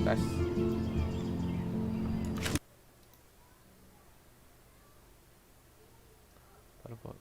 Guys, telepon.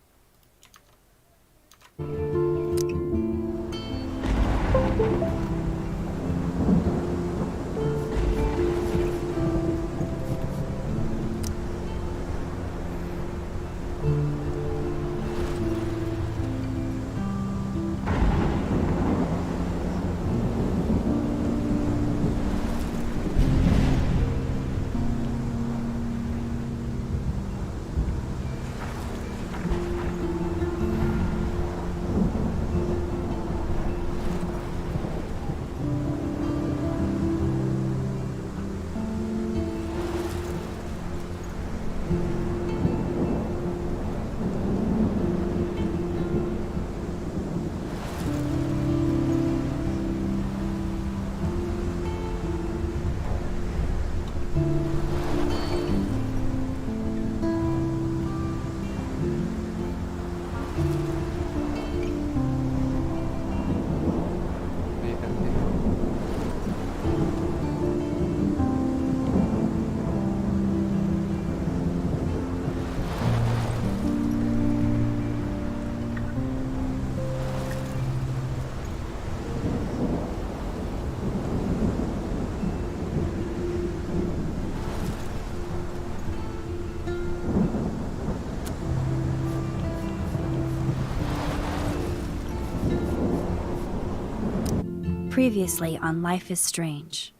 Previously on Life is Strange.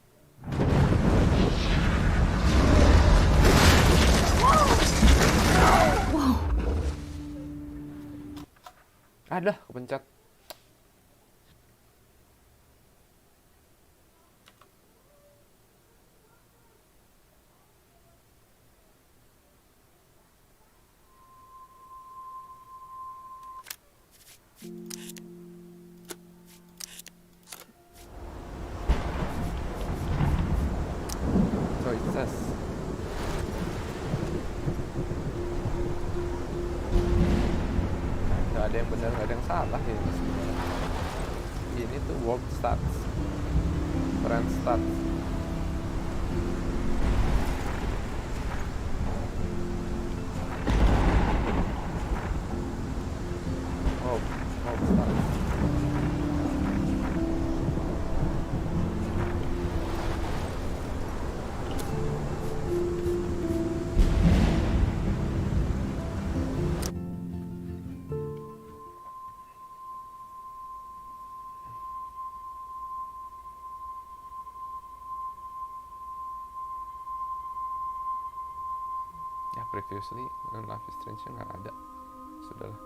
Whoa. Aduh, kepencet. Choices. Gak ada yang benar, gak ada yang salah ya sebenarnya. Ini tuh world stats, friend stats. World stats. Ya previously Life is Strange nggak ada, sudahlah.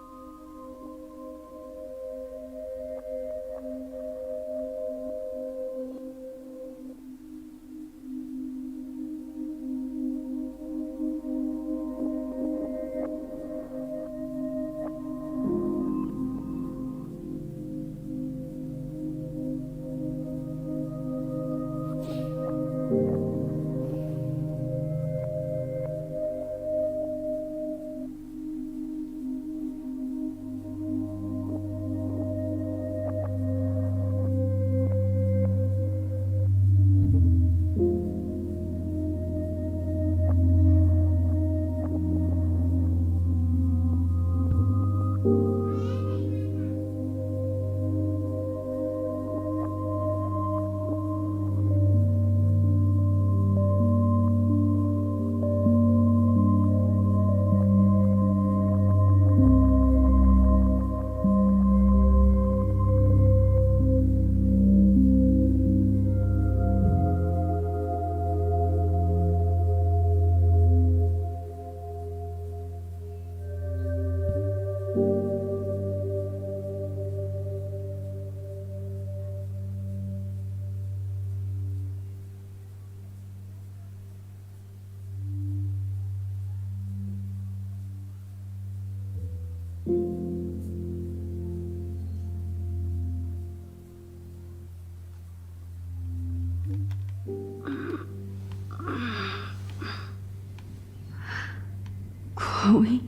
Chloe?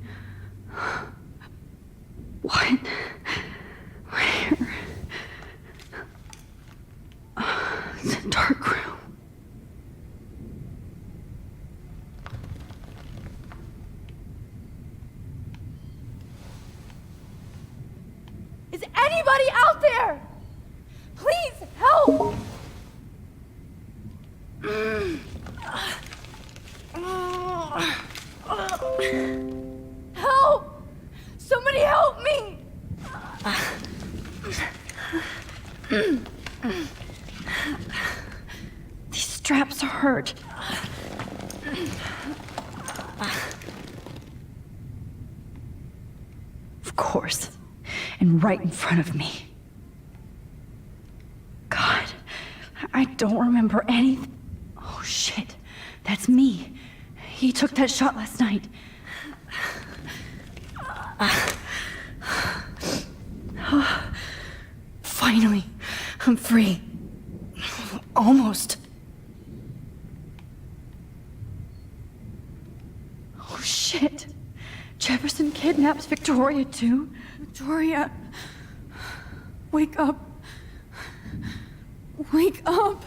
What? Where? It's a dark room. Is anybody out there? Please help! Help! Somebody help me! These straps hurt. Of course. And right in front of me. God, I don't remember anything. Oh shit, that's me. He took that shot last night. Finally, I'm free. Almost. Oh shit. Jefferson kidnaps Victoria too. Victoria, wake up. Wake up.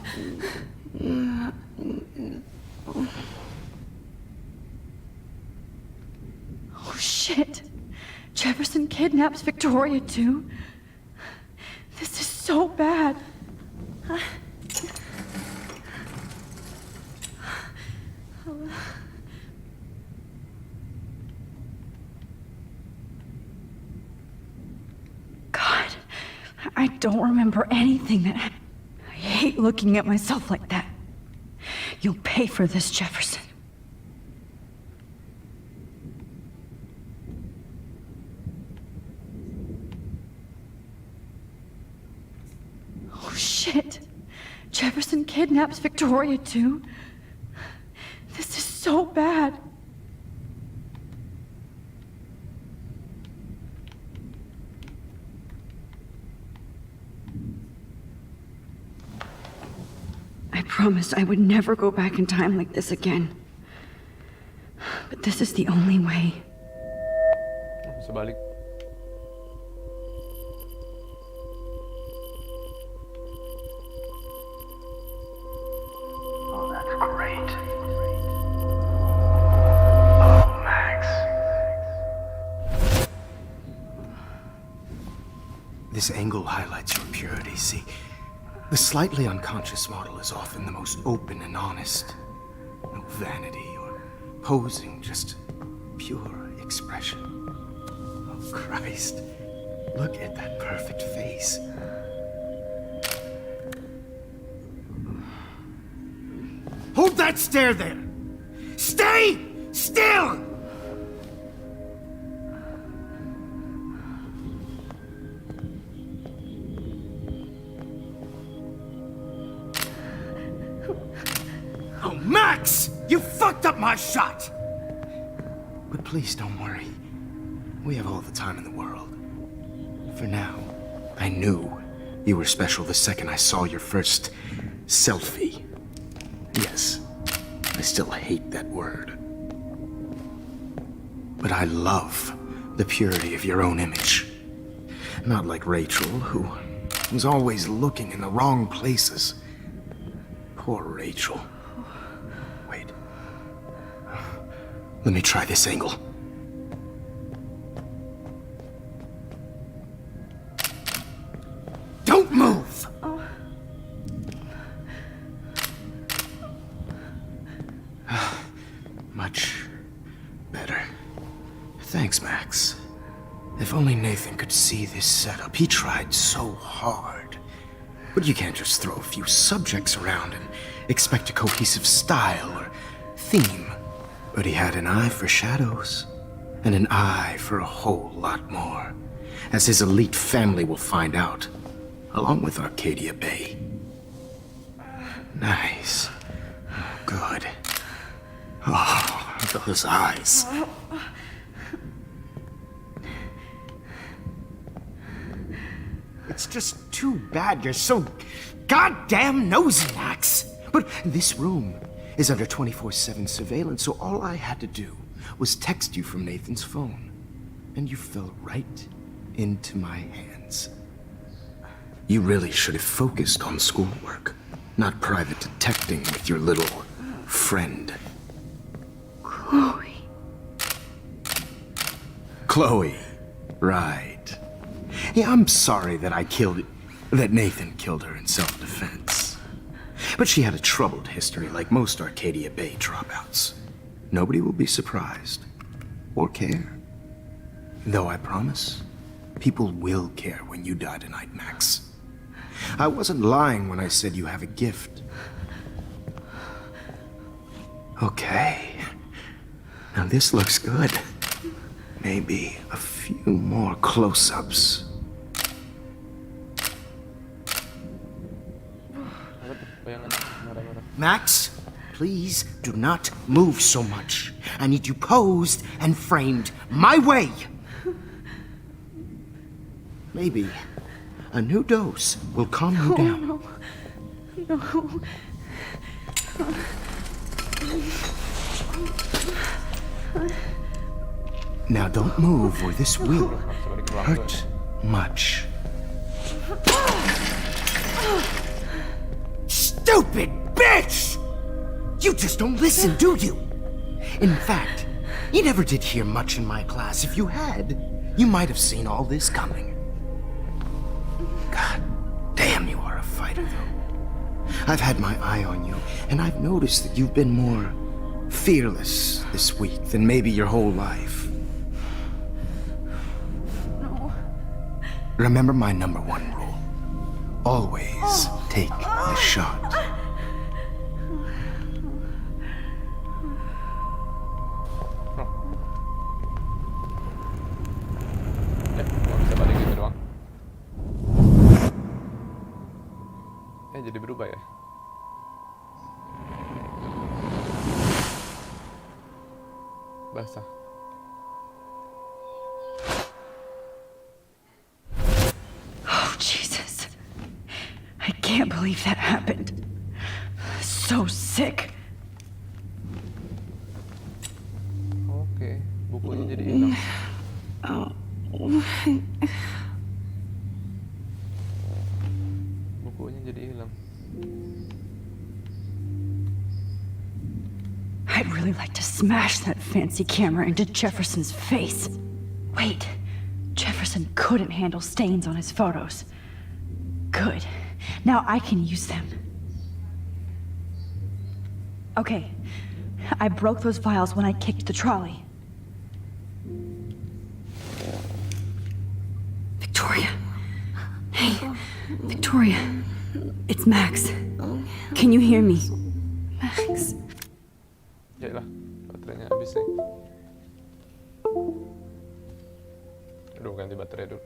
Oh shit. Jefferson kidnaps Victoria too. This is so bad. God, I don't remember anything that happened. I hate looking at myself like that. You'll pay for this, Jefferson. Oh shit. Jefferson kidnaps Victoria too. This is so bad. I promised I would never go back in time like this again. But this is the only way. Bisa balik. Oh, that's great. Oh, Max. This angle highlights your purity, see? The slightly unconscious model is often the most open and honest. No vanity or posing, just pure expression. Oh, Christ. Look at that perfect face. Hold that stare there! Stay still! Oh, Max! You fucked up my shot! But please don't worry. We have all the time in the world. For now, I knew you were special the second I saw your first selfie. Yes, I still hate that word. But I love the purity of your own image. Not like Rachel, who was always looking in the wrong places. Poor Rachel. Wait. Let me try this angle. Don't move! Much better. Thanks, Max. If only Nathan could see this setup. He tried so hard. But you can't just throw a few subjects around and expect a cohesive style or theme. But he had an eye for shadows, and an eye for a whole lot more, as his elite family will find out, along with Arcadia Bay. Nice. Good. Oh, those eyes. It's just too bad you're so goddamn nosy, Max. But this room is under 24/7 surveillance, so all I had to do was text you from Nathan's phone, and you fell right into my hands. You really should have focused on schoolwork, not private detecting with your little friend. Chloe. Chloe, right. Yeah, I'm sorry that Nathan killed her in self-defense. But she had a troubled history like most Arcadia Bay dropouts. Nobody will be surprised or care. Though I promise, people will care when you die tonight, Max. I wasn't lying when I said you have a gift. Okay. Now this looks good. Maybe a few more close-ups. Max, please do not move so much. I need you posed and framed my way. Maybe a new dose will calm you down. No. Now don't move or this will hurt much. Stupid bitch! You just don't listen, do you? In fact, you never did hear much in my class. If you had, you might have seen all this coming. God damn, you are a fighter, though. I've had my eye on you, and I've noticed that you've been more fearless this week than maybe your whole life. No. Remember my #1 rule. Always take the shot. Bisa balik gitu doang. Jadi berubah ya. Basah. Oh, Jesus. I can't believe that happened. So sick. Oke, bukunya jadi hilang. Bukunya jadi hilang. I'd really like to smash that fancy camera into Jefferson's face. Wait, Jefferson couldn't handle stains on his photos. Good. Now I can use them. Okay, I broke those files when I kicked the trolley. Victoria. Hey, Victoria. It's Max. Can you hear me? Max. Yalah, baterainya habis nih. Aduh, ganti baterai dulu.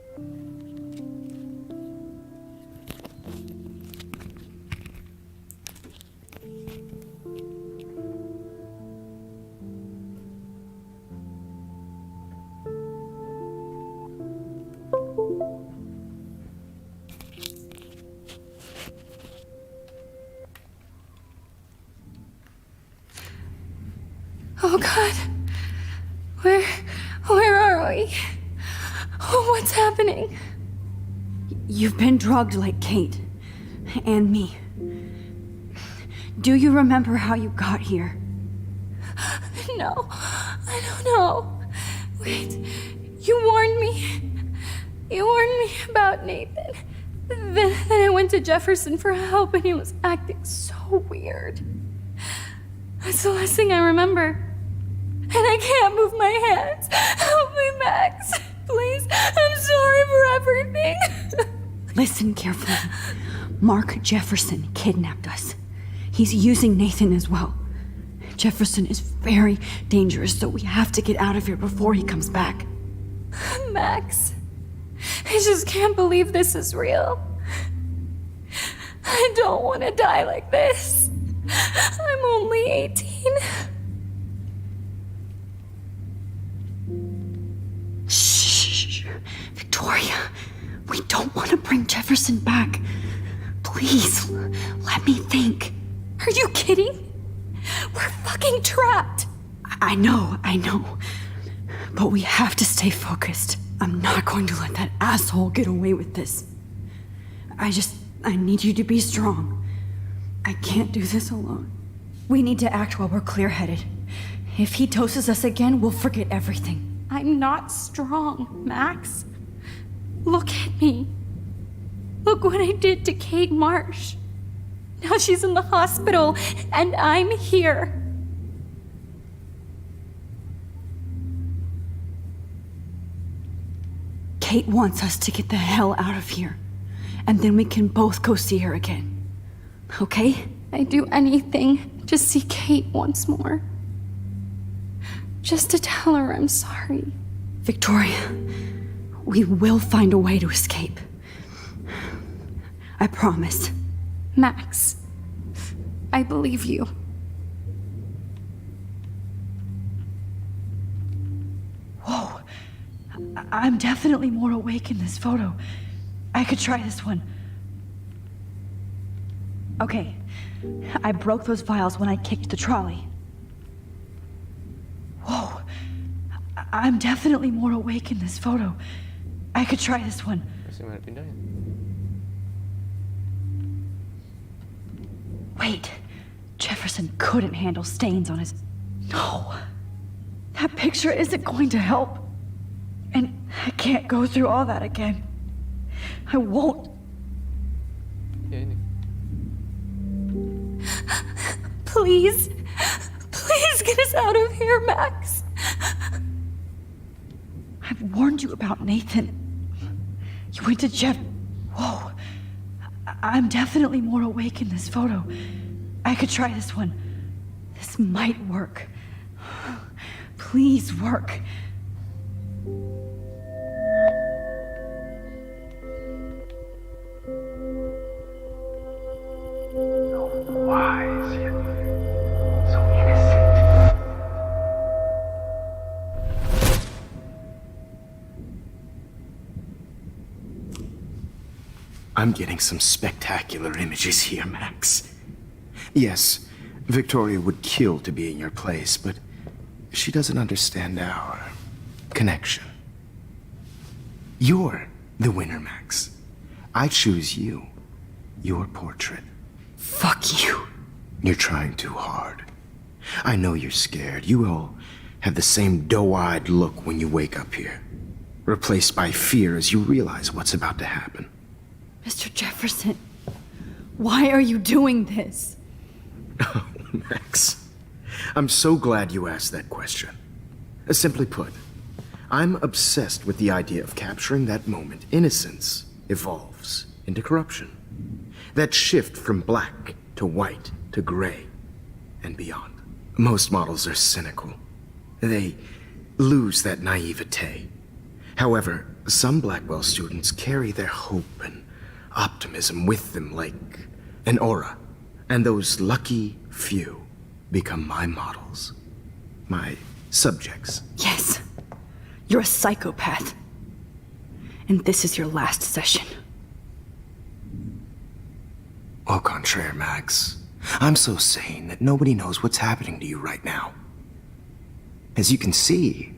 Oh God. Where are we? Oh, what's happening? You've been drugged like Kate. And me. Do you remember how you got here? No, I don't know. Wait, you warned me. You warned me about Nathan. Then I went to Jefferson for help and he was acting so weird. That's the last thing I remember. And I can't move my hands. Help me, Max. Please, I'm sorry for everything. Listen carefully. Mark Jefferson kidnapped us. He's using Nathan as well. Jefferson is very dangerous, so we have to get out of here before he comes back. Max, I just can't believe this is real. I don't want to die like this. I'm only 18. Shh. Victoria, we don't want to bring Jefferson back. Please, let me think. Are you kidding? We're fucking trapped. I know. But we have to stay focused. I'm not going to let that asshole get away with this. I need you to be strong. I can't do this alone. We need to act while we're clear-headed. If he doses us again, we'll forget everything. I'm not strong, Max. Look at me. Look what I did to Kate Marsh. Now she's in the hospital, and I'm here. Kate wants us to get the hell out of here. And then we can both go see her again. Okay? I'd do anything to see Kate once more. Just to tell her I'm sorry. Victoria, we will find a way to escape. I promise. Max, I believe you. Whoa. I'm definitely more awake in this photo. I could try this one. Okay. I broke those vials when I kicked the trolley. Whoa. I'm definitely more awake in this photo. I could try this one. Masih mana pindahnya? Wait. Jefferson couldn't handle stains on his... No. That picture isn't going to help. And I can't go through all that again. I won't. Ya ini. Please, please get us out of here, Max. I've warned you about Nathan. You went to Jeff... Whoa. I'm definitely more awake in this photo. I could try this one. This might work. Please work. Wise yet so innocent. I'm getting some spectacular images here, Max. Yes, Victoria would kill to be in your place, but she doesn't understand our connection. You're the winner, Max. I choose you. Your portrait. Fuck you. You're trying too hard. I know you're scared. You all have the same doe-eyed look when you wake up here, replaced by fear as you realize what's about to happen. Mr. Jefferson, why are you doing this? Oh, Max. I'm so glad you asked that question. Simply put, I'm obsessed with the idea of capturing that moment innocence evolves into corruption. That shift from black to white to gray and beyond. Most models are cynical. They lose that naivete. However, some Blackwell students carry their hope and optimism with them like an aura. And those lucky few become my models. My subjects. Yes. You're a psychopath. And this is your last session. Au contraire, Max. I'm so sane that nobody knows what's happening to you right now. As you can see,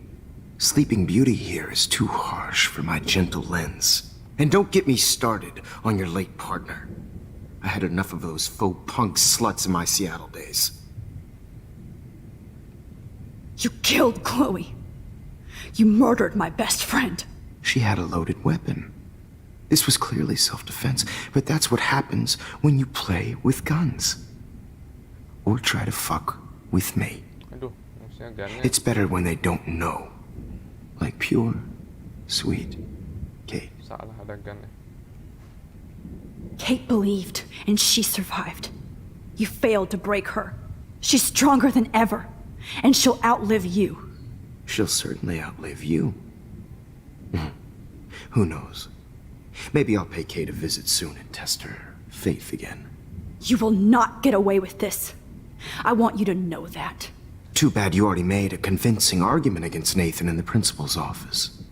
Sleeping Beauty here is too harsh for my gentle lens. And don't get me started on your late partner. I had enough of those faux punk sluts in my Seattle days. You killed Chloe. You murdered my best friend. She had a loaded weapon. This was clearly self-defense, but that's what happens when you play with guns. Or try to fuck with me. Aduh, maksudnya gunnya. It's better when they don't know. Like pure, sweet Kate. Salah ada gunnya. Kate believed, and she survived. You failed to break her. She's stronger than ever, and she'll outlive you. She'll certainly outlive you. Who knows? Maybe I'll pay Kate a visit soon and test her faith again. You will not get away with this. I want you to know that. Too bad you already made a convincing argument against Nathan in the principal's office.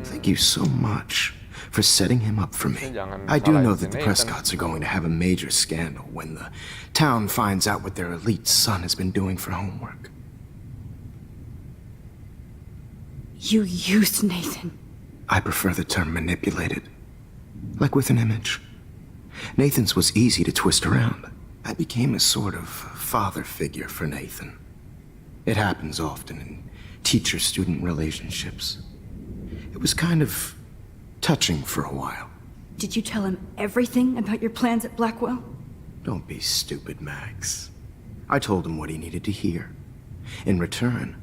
Thank you so much for setting him up for me. I do know that the Prescotts are going to have a major scandal when the town finds out what their elite son has been doing for homework. You used Nathan. I prefer the term manipulated. Like with an image. Nathan's was easy to twist around. I became a sort of father figure for Nathan. It happens often in teacher-student relationships. It was kind of touching for a while. Did you tell him everything about your plans at Blackwell? Don't be stupid, Max. I told him what he needed to hear. In return,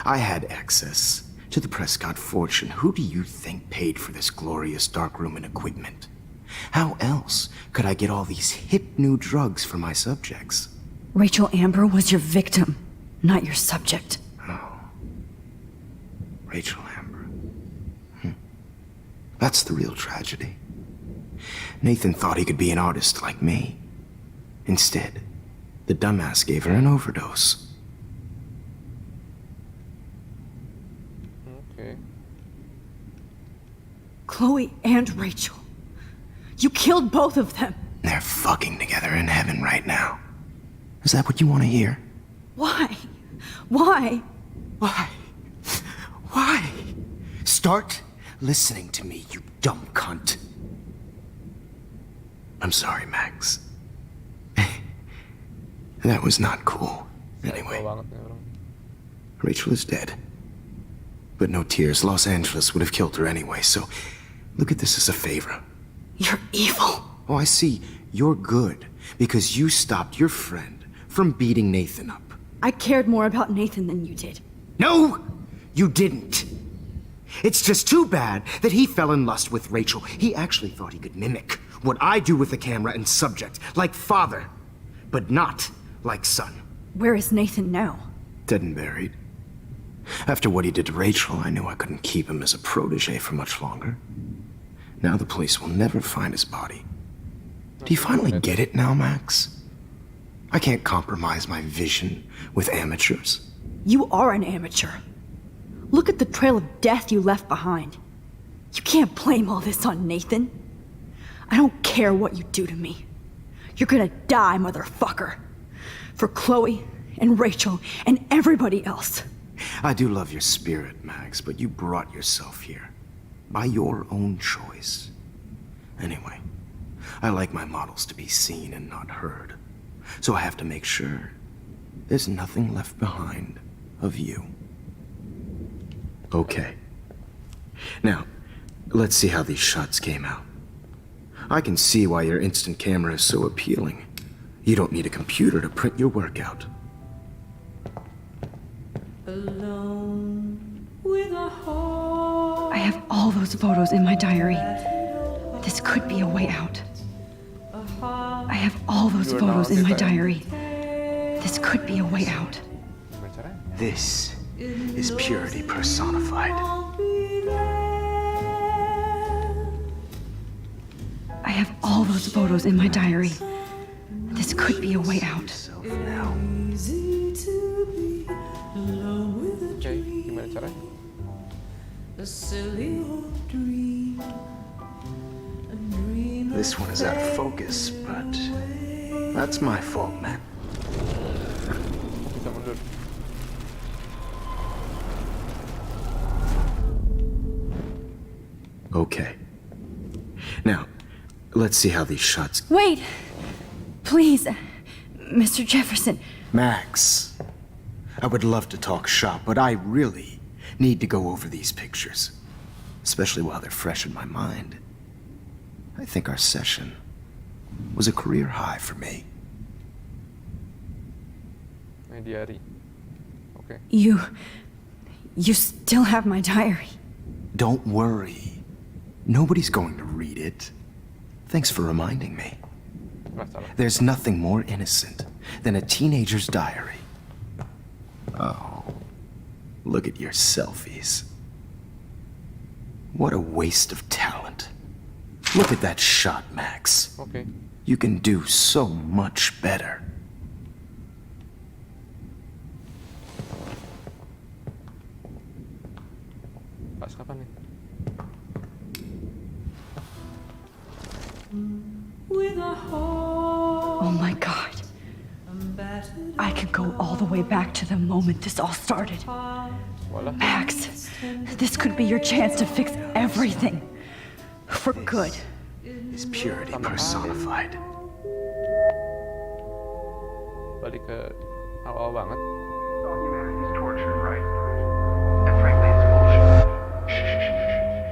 I had access to the Prescott fortune. Who do you think paid for this glorious darkroom and equipment? How else could I get all these hip new drugs for my subjects? Rachel Amber was your victim, not your subject. Rachel Amber. That's the real tragedy. Nathan thought he could be an artist like me. Instead, the dumbass gave her an overdose. Okay. Chloe and Rachel. You killed both of them. They're fucking together in heaven right now. Is that what you want to hear? Why? Why? Why? Why? Start listening to me, you dumb cunt. I'm sorry, Max. That was not cool. Anyway, Cool banget nih orang. Rachel is dead. But no tears. Los Angeles would have killed her anyway, so look at this as a favor. You're evil. Oh, I see. You're good because you stopped your friend from beating Nathan up. I cared more about Nathan than you did. No, you didn't. It's just too bad that he fell in lust with Rachel. He actually thought he could mimic what I do with the camera and subject, like father, but not like son. Where is Nathan now? Dead and buried. After what he did to Rachel, I knew I couldn't keep him as a protege for much longer. Now the police will never find his body. Do you finally get it now, Max? I can't compromise my vision with amateurs. You are an amateur. Look at the trail of death you left behind. You can't blame all this on Nathan. I don't care what you do to me. You're gonna die, motherfucker. For Chloe and Rachel and everybody else. I do love your spirit, Max, but you brought yourself here. By your own choice. Anyway, I like my models to be seen and not heard. So I have to make sure there's nothing left behind of you. Okay. Now, let's see how these shots came out. I can see why your instant camera is so appealing. You don't need a computer to print your work out. I have all those photos in my diary. This could be a way out. I have all those photos in my diary. This could be a way out. Gimana caranya? This is purity personified. I have all those photos in my diary. This could be a way out. Now. Oke, gimana caranya? This one is out of focus, but that's my fault, man. Bisa mundur. Okay. Now, let's see how these shots... Wait! Please, Mr. Jefferson. Max, I would love to talk shop, but I really need to go over these pictures. Especially while they're fresh in my mind. I think our session was a career high for me. My diary. Oke. You still have my diary. Don't worry. Nobody's going to read it. Thanks for reminding me. Masalah. There's nothing more innocent than a teenager's diary. Oh, look at your selfies. What a waste of talent. Look at that shot, Max. Oke. You can do so much better. Pas kapan nih? Oh my god. I could go all the way back to the moment this all started. Voilà. Max, this could be your chance to fix everything. For good. Is purity personified. Balik ke awal banget. Humanity's torture, right? And frankly, it's bullshit.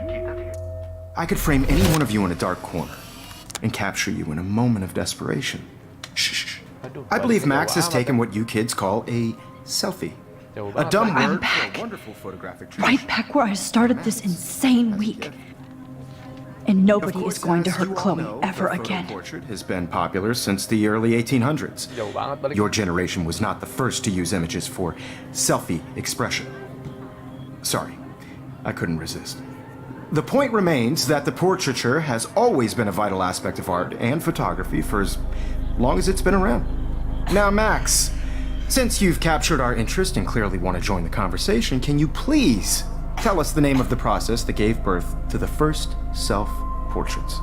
Keep that to yourself. I could frame any one of you in a dark corner and capture you in a moment of desperation. Shh. Aduh, I believe balik ke Max jauh has amat. taken what you kids call a selfie. Jauh A banget, dumb Bang. word for back. a wonderful photographic Right tradition. back where I started this insane week. And Of nobody course, is going to as hurt you all Chloe know, ever the photo again. portrait has been popular since the early 1800s. Jauh banget balik. Your generation was not the first to use images for selfie expression. Sorry, I couldn't resist. The point remains that the portraiture has always been a vital aspect of art and photography for as long as it's been around. Now, Max, since you've captured our interest and clearly want to join the conversation, can you please tell us the name of the process that gave birth to the first self-portraits?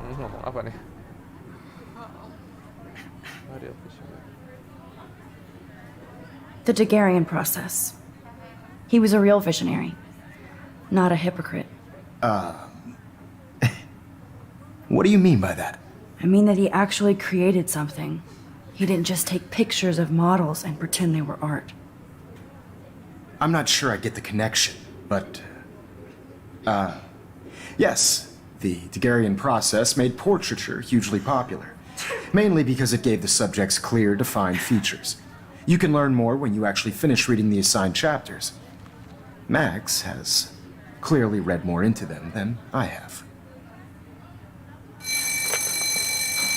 Ngomong apa nih? Real vision. The Daguerrean process. He was a real visionary, not a hypocrite. What do you mean by that? I mean that he actually created something. He didn't just take pictures of models and pretend they were art. I'm not sure I get the connection, but... yes, the Daguerrean process made portraiture hugely popular, mainly because it gave the subjects clear, defined features. You can learn more when you actually finish reading the assigned chapters. Max has clearly read more into them than I have.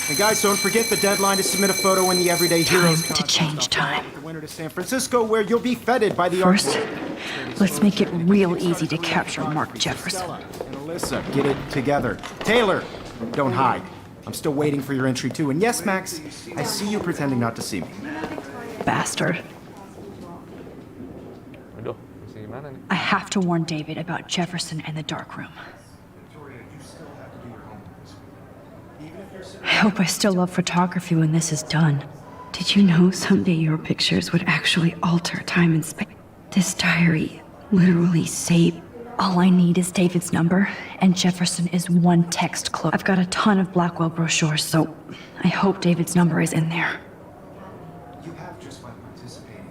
And guys, don't forget the deadline to submit a photo in the Everyday Heroes Time to contest. change time. The winner to San Francisco, where you'll be feted by the First, art- let's make it real easy to capture Mark Jefferson. And Alyssa, get it together. Taylor, don't hide. I'm still waiting for your entry too. And yes, Max, I see you pretending not to see me. Bastard. Aduh, masih gimana nih? I have to warn David about Jefferson and the dark room. I hope I still love photography when this is done. Did you know someday your pictures would actually alter time and space? This diary literally saved. All I need is David's number, and Jefferson is one text close. I've got a ton of Blackwell brochures, so I hope David's number is in there. You have just by participating.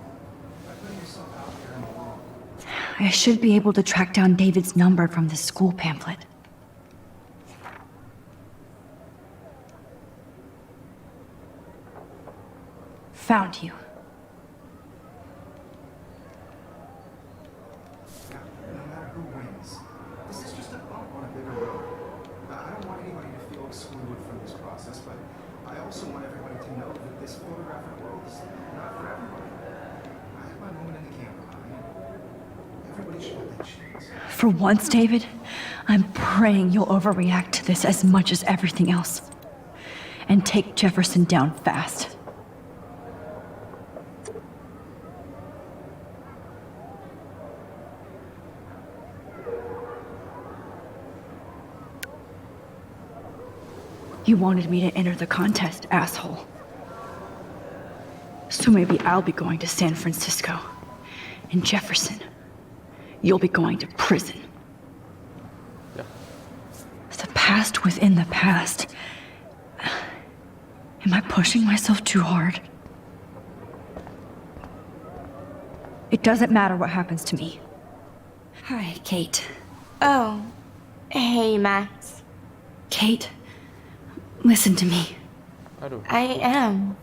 By putting yourself out there in the world. I should be able to track down David's number from this school pamphlet. Found you. No matter who wins, this is just a bump on a bigger road. I don't want anybody to feel excluded from this process, but I also want everybody to know that this photographic world is not for everybody. I have my moment in the camera eye. Everybody should have that chance. For once, David, I'm praying you'll overreact to this as much as everything else. And take Jefferson down fast. You wanted me to enter the contest, asshole. So maybe I'll be going to San Francisco. And Jefferson, you'll be going to prison. Ya. The past within the past. Am I pushing myself too hard? It doesn't matter what happens to me. Hi, Kate. Oh, hey, Max. Kate, listen to me. Aduh, I am.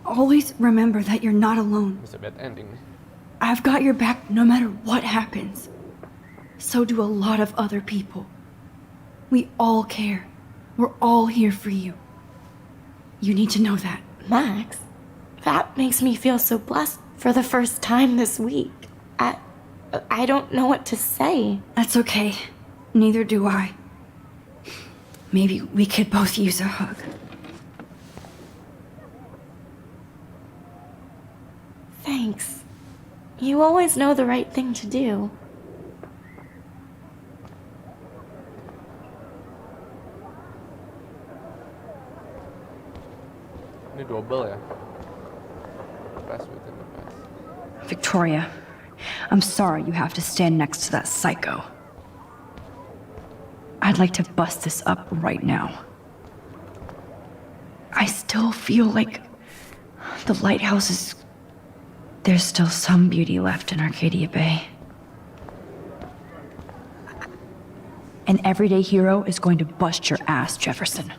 Always remember that you're not alone. bisa bad ending nih. I've got your back no matter what happens. So do a lot of other people. We all care. We're all here for you. You need to know that. Max, that makes me feel so blessed for the first time this week. I don't know what to say. That's okay. Neither do I. Maybe we could both use a hug. Thanks. You always know the right thing to do. Ini double ya. Pass within the pass. Victoria, I'm sorry you have to stand next to that psycho. I'd like to bust this up right now. I still feel like the lighthouse is... There's still some beauty left in Arcadia Bay. An everyday hero is going to bust your ass, Jefferson.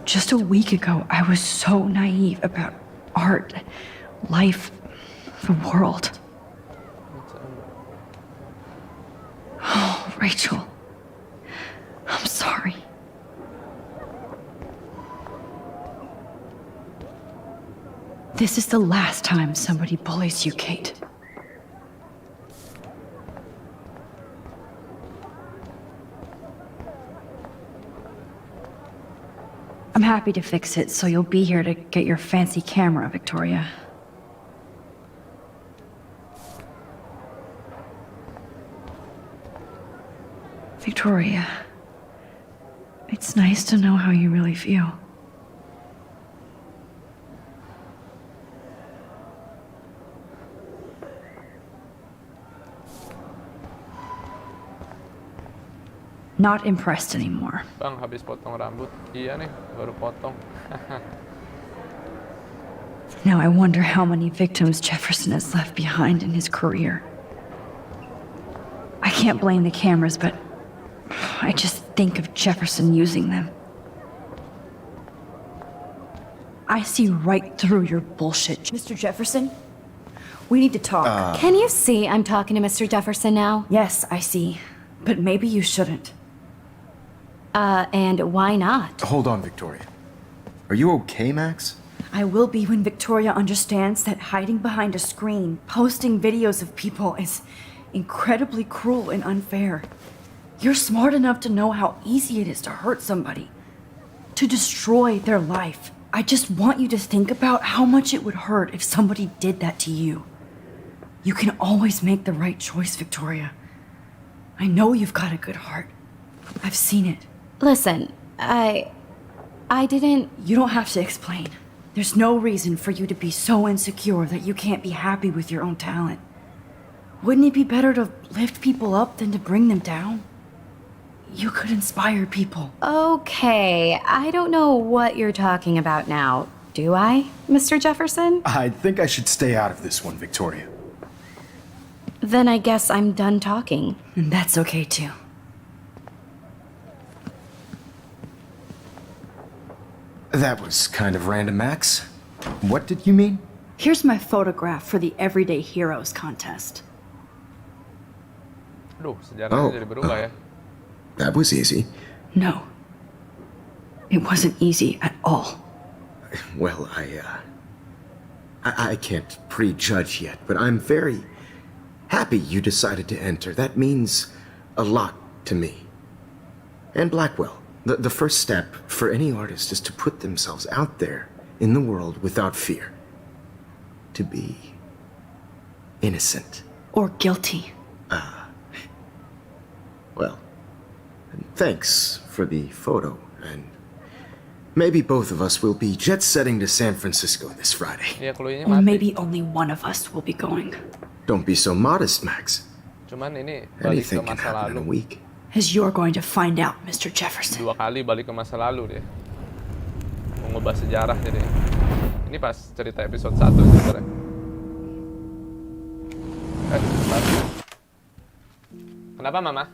Just a week ago, I was so naive about art, life, the world. Oh, Rachel. I'm sorry. This is the last time somebody bullies you, Kate. I'm happy to fix it, so you'll be here to get your fancy camera, Victoria. Victoria, it's nice to know how you really feel. Not impressed anymore. Bang, habis potong rambut. Iya nih, baru potong. Now I wonder how many victims Jefferson has left behind in his career. I can't blame the cameras, but I just think of Jefferson using them. I see right through your bullshit. Mr. Jefferson, we need to talk. Can you see I'm talking to Mr. Jefferson now? Yes, I see. But maybe you shouldn't. And why not? Hold on, Victoria. Are you okay, Max? I will be when Victoria understands that hiding behind a screen, posting videos of people is incredibly cruel and unfair. You're smart enough to know how easy it is to hurt somebody, to destroy their life. I just want you to think about how much it would hurt if somebody did that to you. You can always make the right choice, Victoria. I know you've got a good heart. I've seen it. Listen, I didn't... You don't have to explain. There's no reason for you to be so insecure that you can't be happy with your own talent. Wouldn't it be better to lift people up than to bring them down? You could inspire people. Okay, I don't know what you're talking about now. Do I, Mr. Jefferson? I think I should stay out of this one, Victoria. Then I guess I'm done talking. And that's okay too. That was kind of random, Max. What did you mean? Here's my photograph for the Everyday Heroes contest. Aduh, sejarahnya jadi berubah ya. That was easy. No. It wasn't easy at all. Well, I can't prejudge yet, but I'm very happy you decided to enter. That means a lot to me. And Blackwell. The first step for any artist is to put themselves out there in the world without fear. To be innocent. Or guilty. Well, thanks for the photo, and maybe both of us will be jet-setting to San Francisco this Friday. Iya, cluenya Or mati. maybe only one of us will be going. Don't be so modest, Max. Cuman ini balik ke Anything can masa happen in a lalu. week. As you're going to find out, Mr. Jefferson. 2 kali balik ke masa lalu dia. Mau ngubah sejarah jadi. Ini pas cerita episode 1 sebenarnya. Bentar. Kenapa, Mama?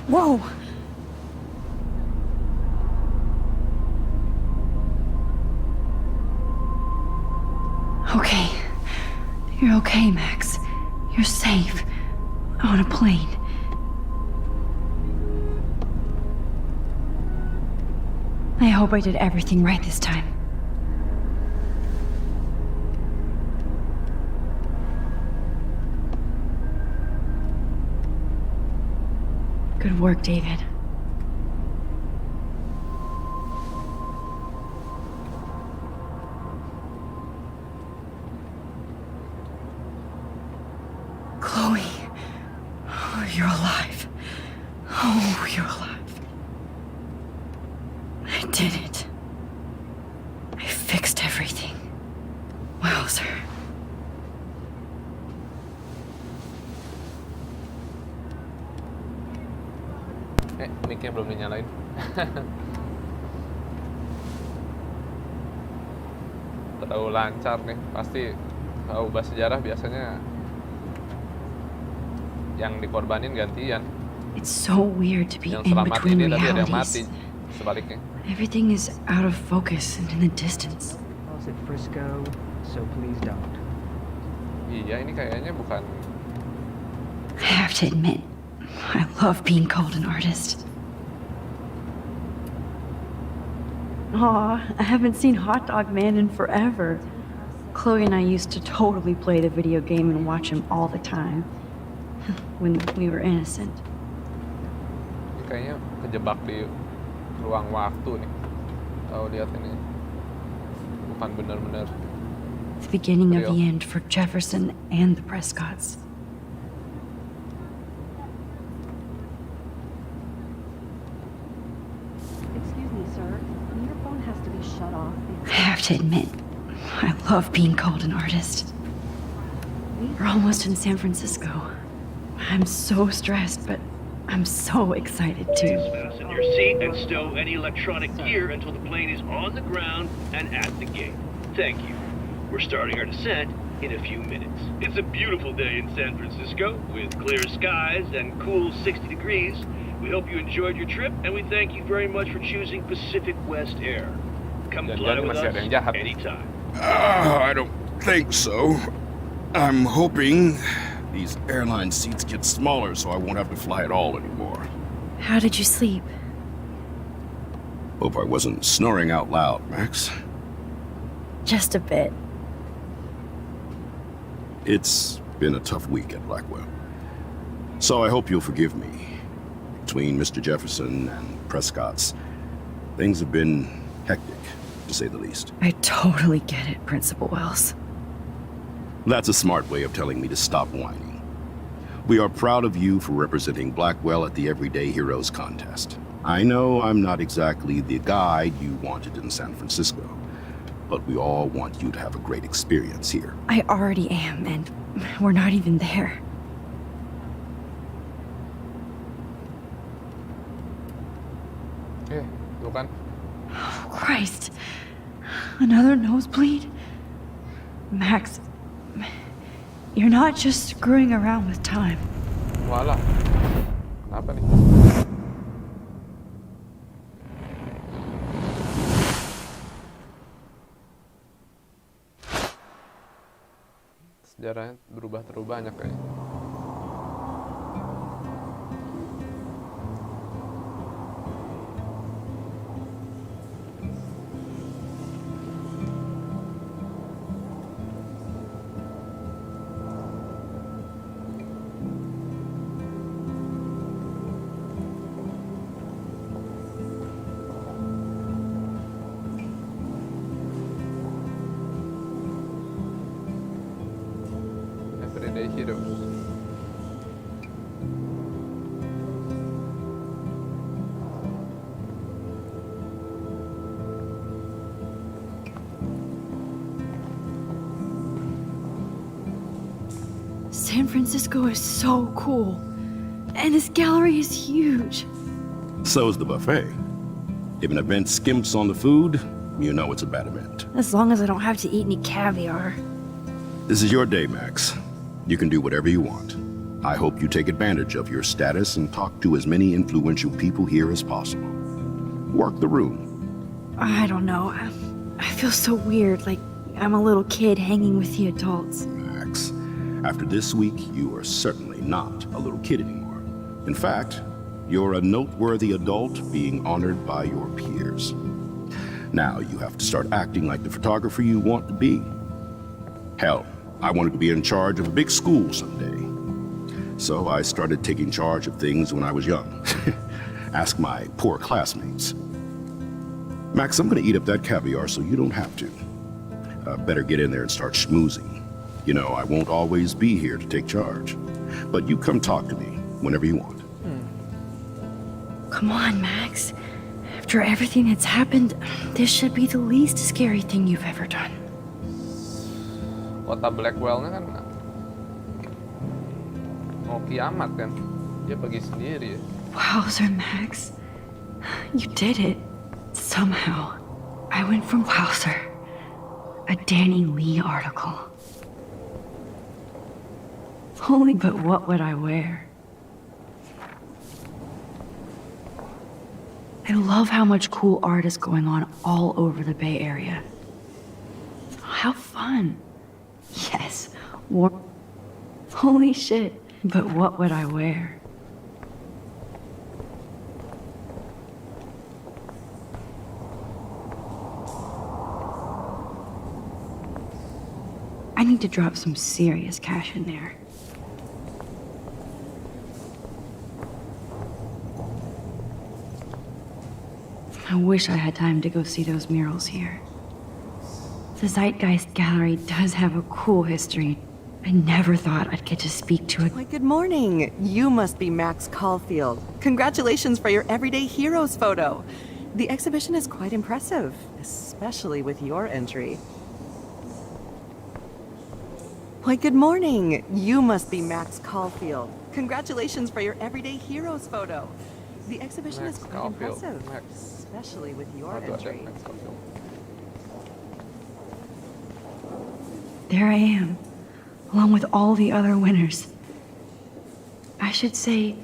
Whoa! Okay. You're okay, Max. You're safe. On a plane. I hope I did everything right this time. Good work, David. Chloe. Oh, you're alive. Oh, you're alive. I did it. I fixed everything. Wowzer. Mic-nya belum dinyalain. Terlalu lancar nih. Pasti kalau ubah sejarah biasanya yang dikorbanin gantian. It's so weird to be Yang in selamat between ini tapi ada yang mati. realities. Sebaliknya. Everything is out of focus and in the distance. Was it Frisco? So please don't. Iya, ini kayaknya bukan. I have to admit, I love being called an artist. Aw, I haven't seen Hot Dog Man in forever. Chloe and I used to totally play the video game and watch him all the time. When we were innocent. Ini kayaknya kejebak di ruang waktu nih. Tahu lihat ini. Bukan benar-benar. The beginning of Real. the end for Jefferson and the Prescotts. Excuse me, sir. Your phone has to be shut off. I have to admit, I love being called an artist. We're almost in San Francisco. I'm so stressed, but I'm so excited too. Fasten your seat and stow any electronic gear until the plane is on the ground and at the gate. Thank you. We're starting our descent in a few minutes. It's a beautiful day in San Francisco with clear skies and cool 60 degrees. We hope you enjoyed your trip and we thank you very much for choosing Pacific West Air. Come Dan fly jadi with masih us ada yang jahat. anytime. I don't think so. I'm hoping these airline seats get smaller so I won't have to fly at all anymore. How did you sleep? Hope I wasn't snoring out loud, Max. Just a bit. It's been a tough week at Blackwell. So I hope you'll forgive me. Between Mr. Jefferson and Prescott's, things have been hectic, to say the least. I totally get it, Principal Wells. That's a smart way of telling me to stop whining. We are proud of you for representing Blackwell at the Everyday Heroes contest. I know I'm not exactly the guide you wanted in San Francisco, but we all want you to have a great experience here. I already am, and we're not even there. Tuh kan. Oh, Christ. Another nosebleed? Max, you're not just screwing around with time. Walah. Kenapa nih? Sejarahnya berubah terlalu banyak kayaknya. Everyday Heroes. San Francisco is so cool. And this gallery is huge. So is the buffet. If an event skimps on the food, you know it's a bad event. As long as I don't have to eat any caviar. This is your day, Max. You can do whatever you want. I hope you take advantage of your status and talk to as many influential people here as possible. Work the room. I don't know. I feel so weird, like I'm a little kid hanging with the adults. Max, after this week, you are certainly not a little kid anymore. In fact, you're a noteworthy adult being honored by your peers. Now you have to start acting like the photographer you want to be. Hell, I wanted to be in charge of a big school someday. So I started taking charge of things when I was young. Ask my poor classmates. Max, I'm gonna eat up that caviar so you don't have to. Better get in there and start schmoozing. You know, I won't always be here to take charge. But you come talk to me whenever you want. Come on, Max. After everything that's happened, this should be the least scary thing you've ever done. Kota Blackwell-nya kan mau kiamat kan. Dia pergi sendiri ya. Wowzer, Max. You did it. Somehow. I went from Wowzer. A Danny Lee article. Holy, but what would I wear? I love how much cool art is going on all over the Bay Area. How fun. Yes, holy shit, but what would I wear? I need to drop some serious cash in there. I wish I had time to go see those murals here. The Zeitgeist Gallery does have a cool history. I never thought I'd get to speak to it. Why, good morning. You must be Max Caulfield. Congratulations for your Everyday Heroes photo. The exhibition is quite impressive, especially with your entry. Why, good morning. You must be Max Caulfield. Congratulations for your Everyday Heroes photo. The exhibition Max is quite Caulfield. impressive, Max. especially with your Waduh, ada entry. Max Caulfield. There I am, along with all the other winners. I should say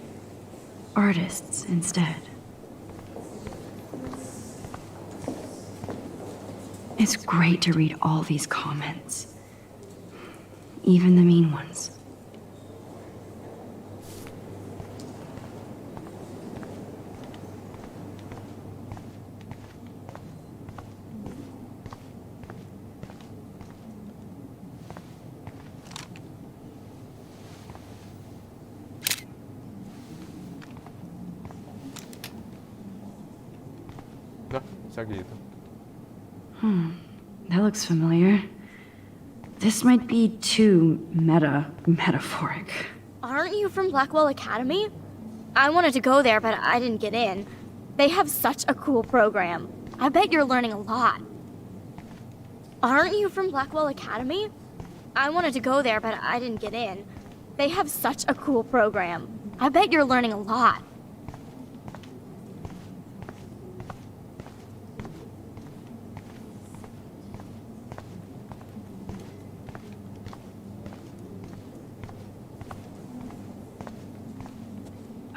artists instead. It's great to read all these comments, even the mean ones. Dah, bisa gitu. That looks familiar. This might be too metaphoric. Aren't you from Blackwell Academy? I wanted to go there, but I didn't get in. They have such a cool program. I bet you're learning a lot. Aren't you from Blackwell Academy? I wanted to go there, but I didn't get in. They have such a cool program. I bet you're learning a lot.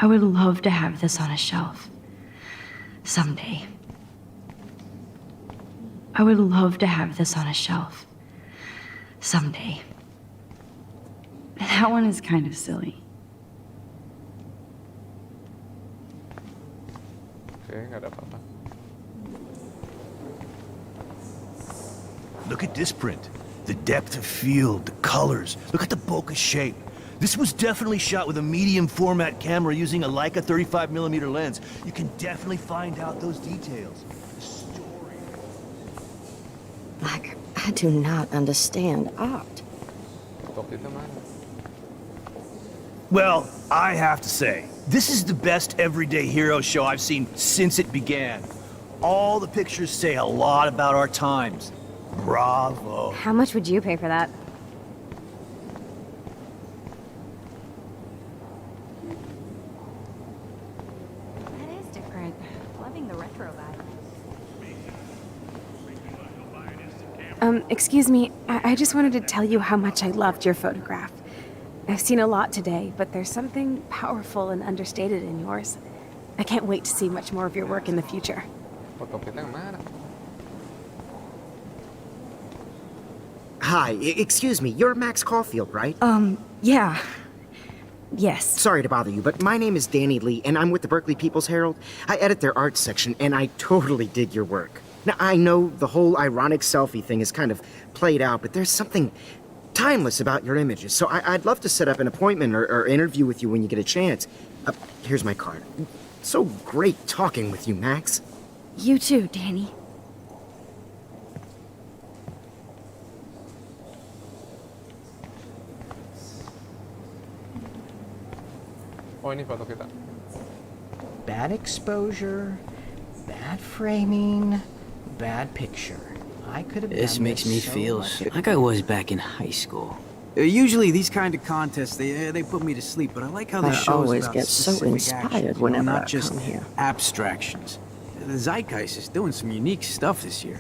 I would love to have this on a shelf. Someday. I would love to have this on a shelf. Someday. That one is kind of silly. Oke, nggak ada apa-apa. Look at this print. The depth of field, the colors. Look at the bokeh shape. This was definitely shot with a medium format camera using a Leica 35mm lens. You can definitely find out those details. The story. Like, I do not understand art. Foto kita mana? Well, I have to say, this is the best everyday hero show I've seen since it began. All the pictures say a lot about our times. Bravo. How much would you pay for that? That is different. Loving the retro vibe. Excuse me. I just wanted to tell you how much I loved your photograph. I've seen a lot today, but there's something powerful and understated in yours. I can't wait to see much more of your work in the future. Foto kita yang mana? Hi, excuse me, you're Max Caulfield, right? Yeah. Yes. Sorry to bother you, but my name is Danny Lee, and I'm with the Berkeley People's Herald. I edit their arts section, and I totally dig your work. Now, I know the whole ironic selfie thing is kind of played out, but there's something timeless about your images, so I'd love to set up an appointment or interview with you when you get a chance. Here's my card. So great talking with you, Max. You too, Danny. Oh, ini foto kita. Bad exposure, bad framing, bad picture. I could have This done makes me so feel much. like I was back in high school. Usually these kind of contests, they put me to sleep, but I like how the I show always about get so specific inspired actions, whenever not I just come here. abstractions. The Zeitgeist is doing some unique stuff this year.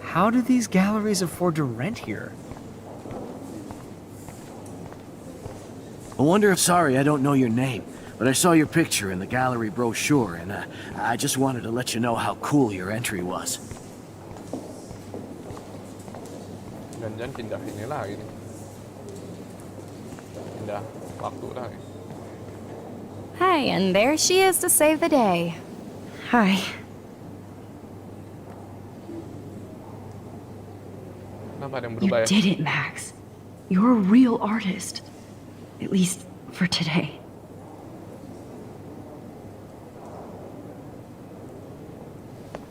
How do these galleries afford to rent here? I wonder if, sorry, I don't know your name, but I saw your picture in the gallery brochure, and I just wanted to let you know how cool your entry was. Jangan pindah ini lagi nih. Pindah waktu lagi. Hi, and there she is to save the day. Hi. Kenapa ada yang You berubah ya? did it, Max. You're a real artist. At least for today.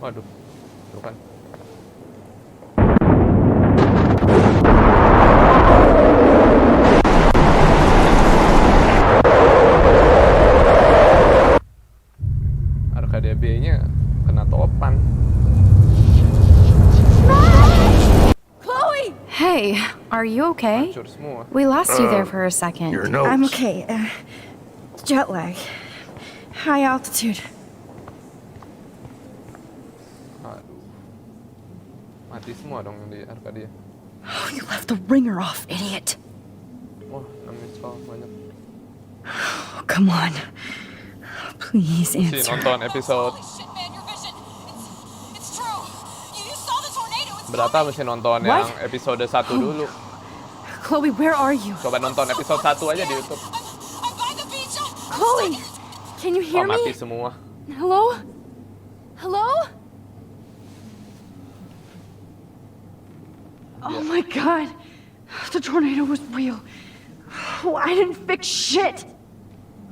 Waduh, tuh kan. Arcadia B-nya kena topan. Chloe! Hey, are you okay? Hancur semua. We lost you there for a second. Your notes. I'm okay. Jet lag. High altitude. Aduh. Mati semua dong yang di Arcadia. Oh, you left the ringer off, idiot. Wah, 6 miss call banyak. Oh, come on. Please Si answer. nonton episode berapa mesti nonton yang What? episode 1 dulu. Chloe, where are you? Coba nonton episode 1 aja di YouTube. Chloe! Can you hear Oh, mati me? semua. Hello? Hello? Oh my god. The tornado was real. Oh, I didn't fix shit.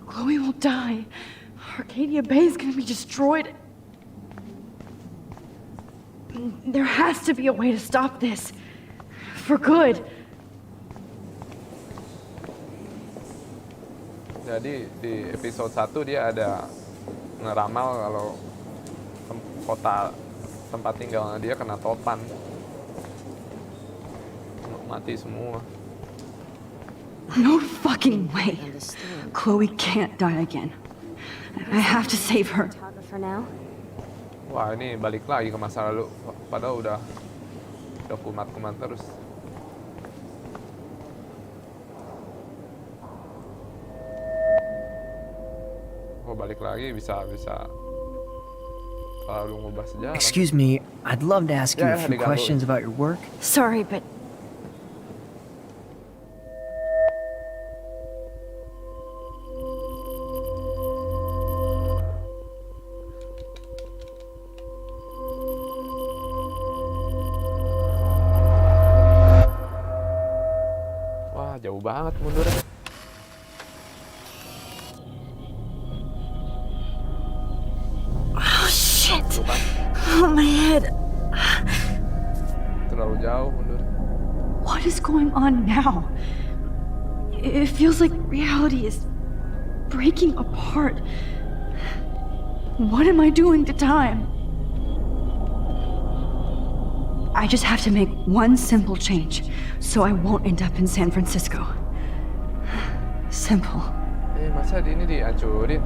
Chloe will die. Arcadia Bay is gonna be destroyed. There has to be a way to stop this. For good. Jadi di episode 1 dia ada ngeramal kalau kota tempat tinggalnya dia kena topan. Mati semua. No fucking way. Chloe can't die again. I have to save her. Photographer now. Wah, ini balik lagi ke masa lalu. Padahal udah kumat-kumat terus. Oh, balik lagi bisa lalu ngubah sejarah. Excuse me, I'd love to ask you Yeah, a few diganggu. questions about your work. Sorry, but banget mundurnya. Oh shit! Oh, my head. Terlalu jauh mundur. What is going on now? It feels like reality is breaking apart. What am I doing to time? I just have to make one simple change so I won't end up in San Francisco. Simple. Masa ini dihancurin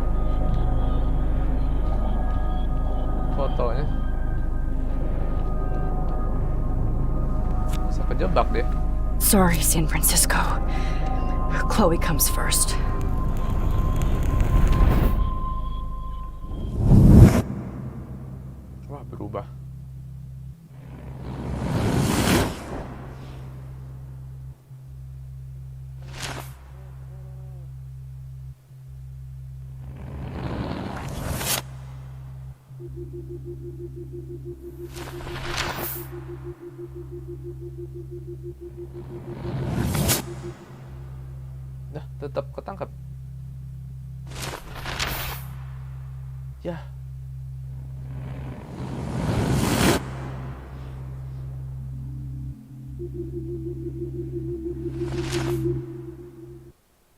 fotonya? Bisa kejebak deh. Sorry, San Francisco. Chloe comes first. Wah, berubah. Dah, tetap ketangkap. Ya.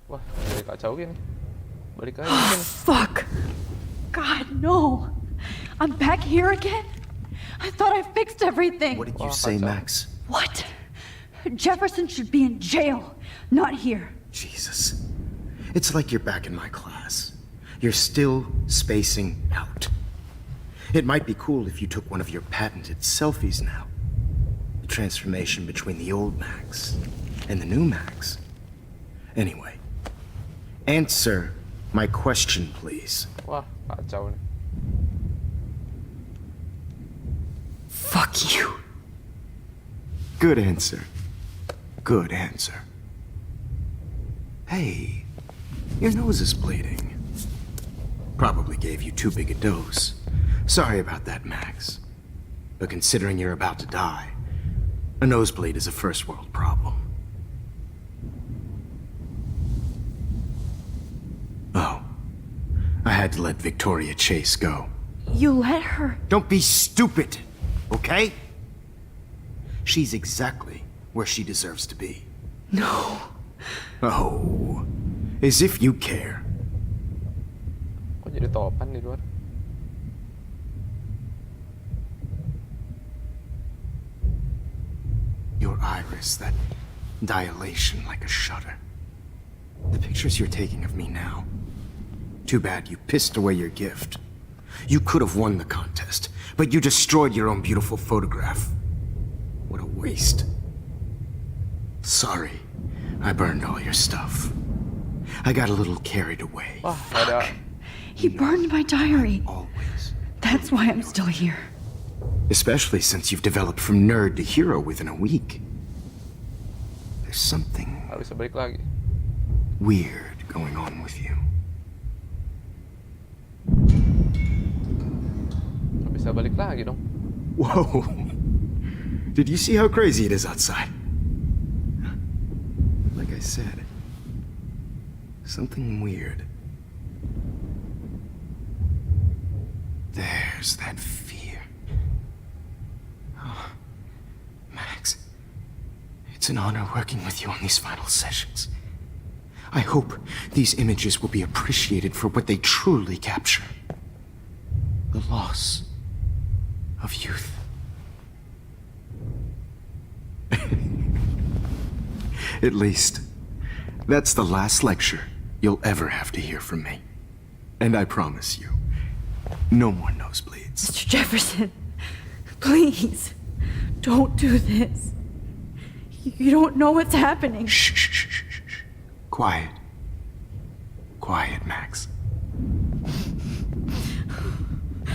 Wah, jadi kacau gini. Balik aja. Fuck. God, no. I'm back here again? I thought I fixed everything. What did you say, Max? What? Jefferson should be in jail, not here. Jesus. It's like you're back in my class. You're still spacing out. It might be cool if you took one of your patented selfies now. The transformation between the old Max and the new Max. Anyway, answer my question, please. Wah, kacau nih. Fuck you. Good answer. Good answer. Hey, your nose is bleeding. Probably gave you too big a dose. Sorry about that, Max. But considering you're about to die, a nosebleed is a first world problem. Oh, I had to let Victoria Chase go. You let her? Don't be stupid, okay? She's exactly where she deserves to be. No. Oh, as if you care. Kok jadi topan di luar? Your iris, that dilation like a shutter. The pictures you're taking of me now. Too bad you pissed away your gift. You could have won the contest, but you destroyed your own beautiful photograph. What a waste. Sorry, I burned all your stuff. I got a little carried away. Wah, ada. He burned my diary. Always. That's why I'm still here. Especially since you've developed from nerd to hero within a week. There's something Nggak bisa balik lagi. weird going on with you. Nggak bisa balik lagi dong. Whoa. Did you see how crazy it is outside? Like I said, something weird. There's that fear. Oh, Max, it's an honor working with you on these final sessions. I hope these images will be appreciated for what they truly capture. The loss of youth. At least, that's the last lecture you'll ever have to hear from me. And I promise you, no more nosebleeds. Mr. Jefferson, please, don't do this. You don't know what's happening. Shh, shh, shh, shh, shh. Quiet. Quiet, Max.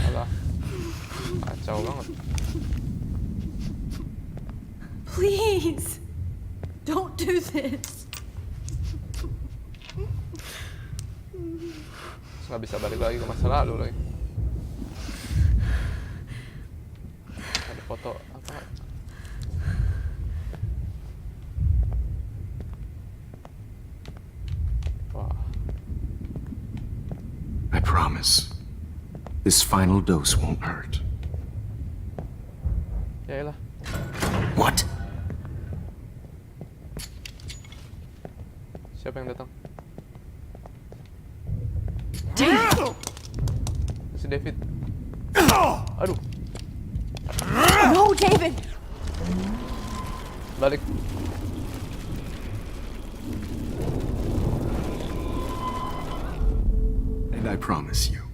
Alah, kacau banget. Please, don't do this. Terus nggak bisa balik lagi ke masa lalu lagi. Ada foto apa? promise. This final dose won't hurt. Yaelah. What? Siapa yang datang? David! Si David. Aduh. No, David! Balik. And I promise you,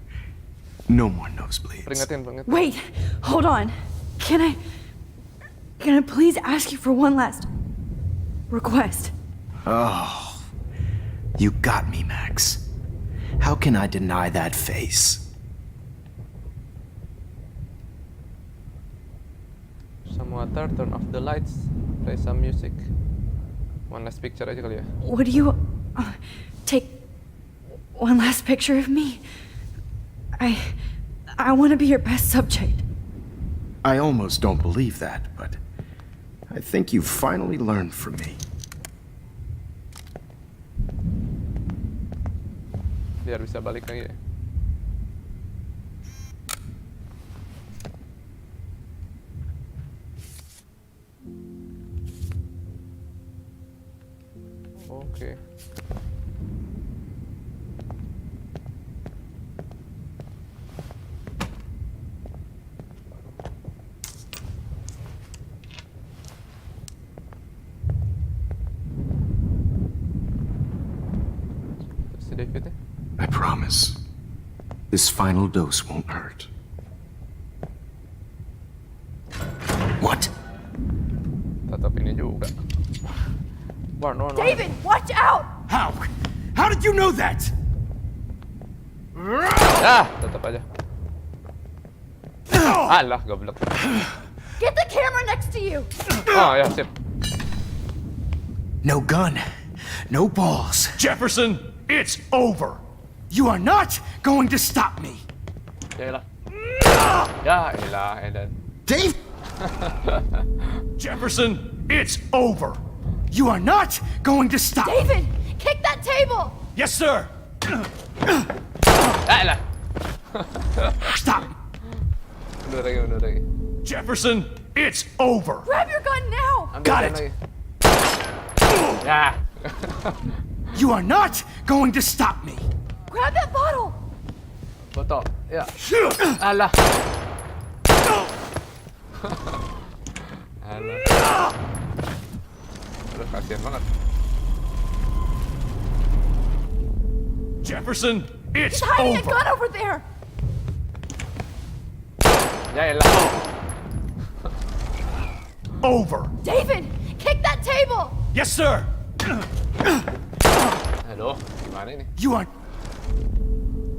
no more nosebleeds. Peringatin. Wait, hold on. Can I please ask you for one last request? Oh, you got me, Max. How can I deny that face? Some water, turn off the lights, play some music. One last picture aja kali ya. Would you take one last picture of me? I want to be your best subject. I almost don't believe that, but I think you've finally learned from me. Biar bisa balik lagi ya. Oke. Si David ya? I promise. This final dose won't hurt. What? Tetap ini juga. Warn. David, watch out! How? How did you know that? Ah, tetap aja. Alah, goblok. Get the camera next to you! Oh, ya, sip. No gun. No balls. Jefferson, it's over. You are not going to stop me. Yaelah. Ya elah, Edan. Dave! Jefferson, it's over. You are not going to stop. David, kick that table! Yes, sir. Yaelah. Stop. Mundur lagi. Jefferson, it's over. Grab your gun now! Got it. Lagi. Ya. You are not going to stop me. Grab that bottle! Botol. Ya. Alah. Alah. Aduh, kasihan banget. Jefferson, it's He's hiding a over. gun over there! Ya elah. Over. David, kick that table! Yes, sir. Aduh, gimana ini? You are.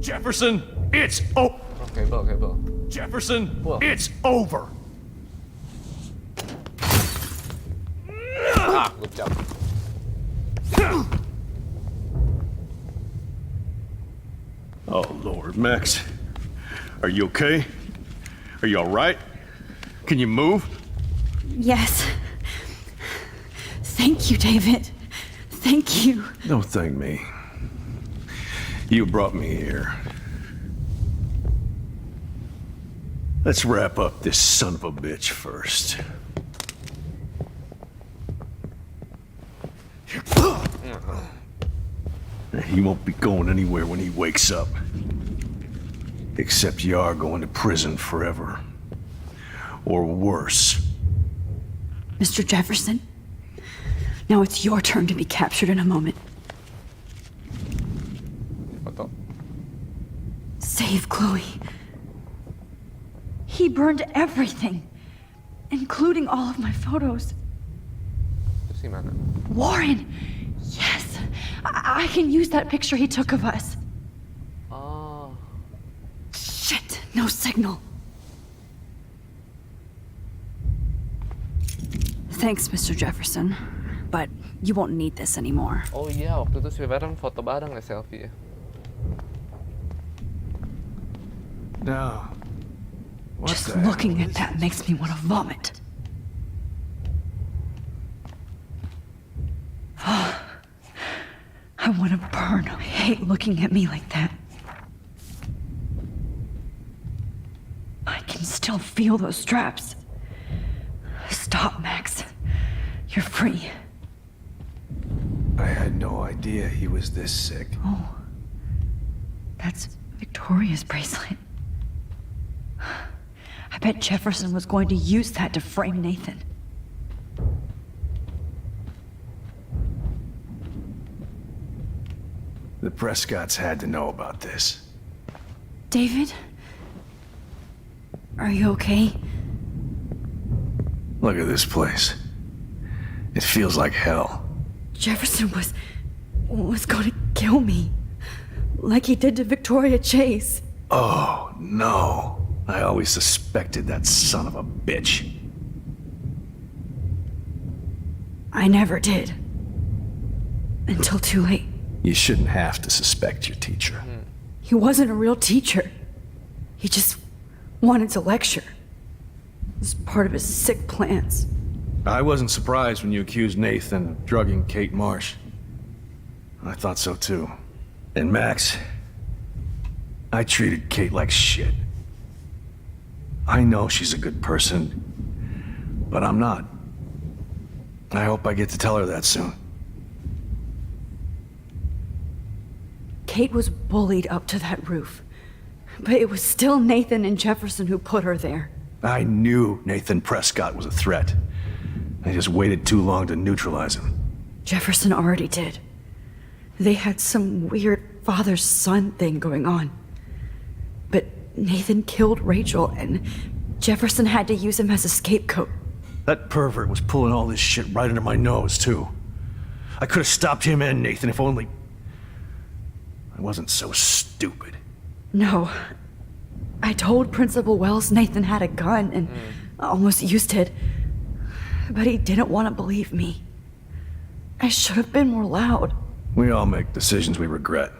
Jefferson, it's over. Oh, kabel. Jefferson, Whoa. it's over. Ah, good job. Oh, Lord, Max. Are you okay? Are you all right? Can you move? Yes. Thank you, David. Thank you. Don't thank me. You brought me here. Let's wrap up this son of a bitch first. He won't be going anywhere when he wakes up. Except you are going to prison forever. Or worse. Mr. Jefferson, now it's your turn to be captured in a moment. Foto. Save Chloe. He burned everything, including all of my photos. Terus gimana? Warren! Yes! I can use that picture he took of us. Oh. Shit! No signal. Thanks, Mr. Jefferson. But you won't need this anymore. Oh iya, waktu itu si bareng foto bareng ya, selfie ya. No. What Just the looking at that makes me want to vomit. I want to burn. I hate looking at me like that. still feel those straps. Stop, Max. You're free. I had no idea he was this sick. Oh. That's Victoria's bracelet. I bet Jefferson was going to use that to frame Nathan. The Prescotts had to know about this. David? Are you okay? Look at this place. It feels like hell. Jefferson was going to kill me. Like he did to Victoria Chase. Oh, no. I always suspected that son of a bitch. I never did. Until too late. You shouldn't have to suspect your teacher. He wasn't a real teacher. He just wanted to lecture. It was part of his sick plans. I wasn't surprised when you accused Nathan of drugging Kate Marsh. I thought so too. And Max, I treated Kate like shit. I know she's a good person, but I'm not. I hope I get to tell her that soon. Kate was bullied up to that roof. But it was still Nathan and Jefferson who put her there. I knew Nathan Prescott was a threat. I just waited too long to neutralize him. Jefferson already did. They had some weird father-son thing going on. But Nathan killed Rachel, and Jefferson had to use him as a scapegoat. That pervert was pulling all this shit right under my nose, too. I could have stopped him and Nathan if only I wasn't so stupid. No. I told Principal Wells Nathan had a gun and almost used it. But he didn't want to believe me. I should have been more loud. We all make decisions we regret.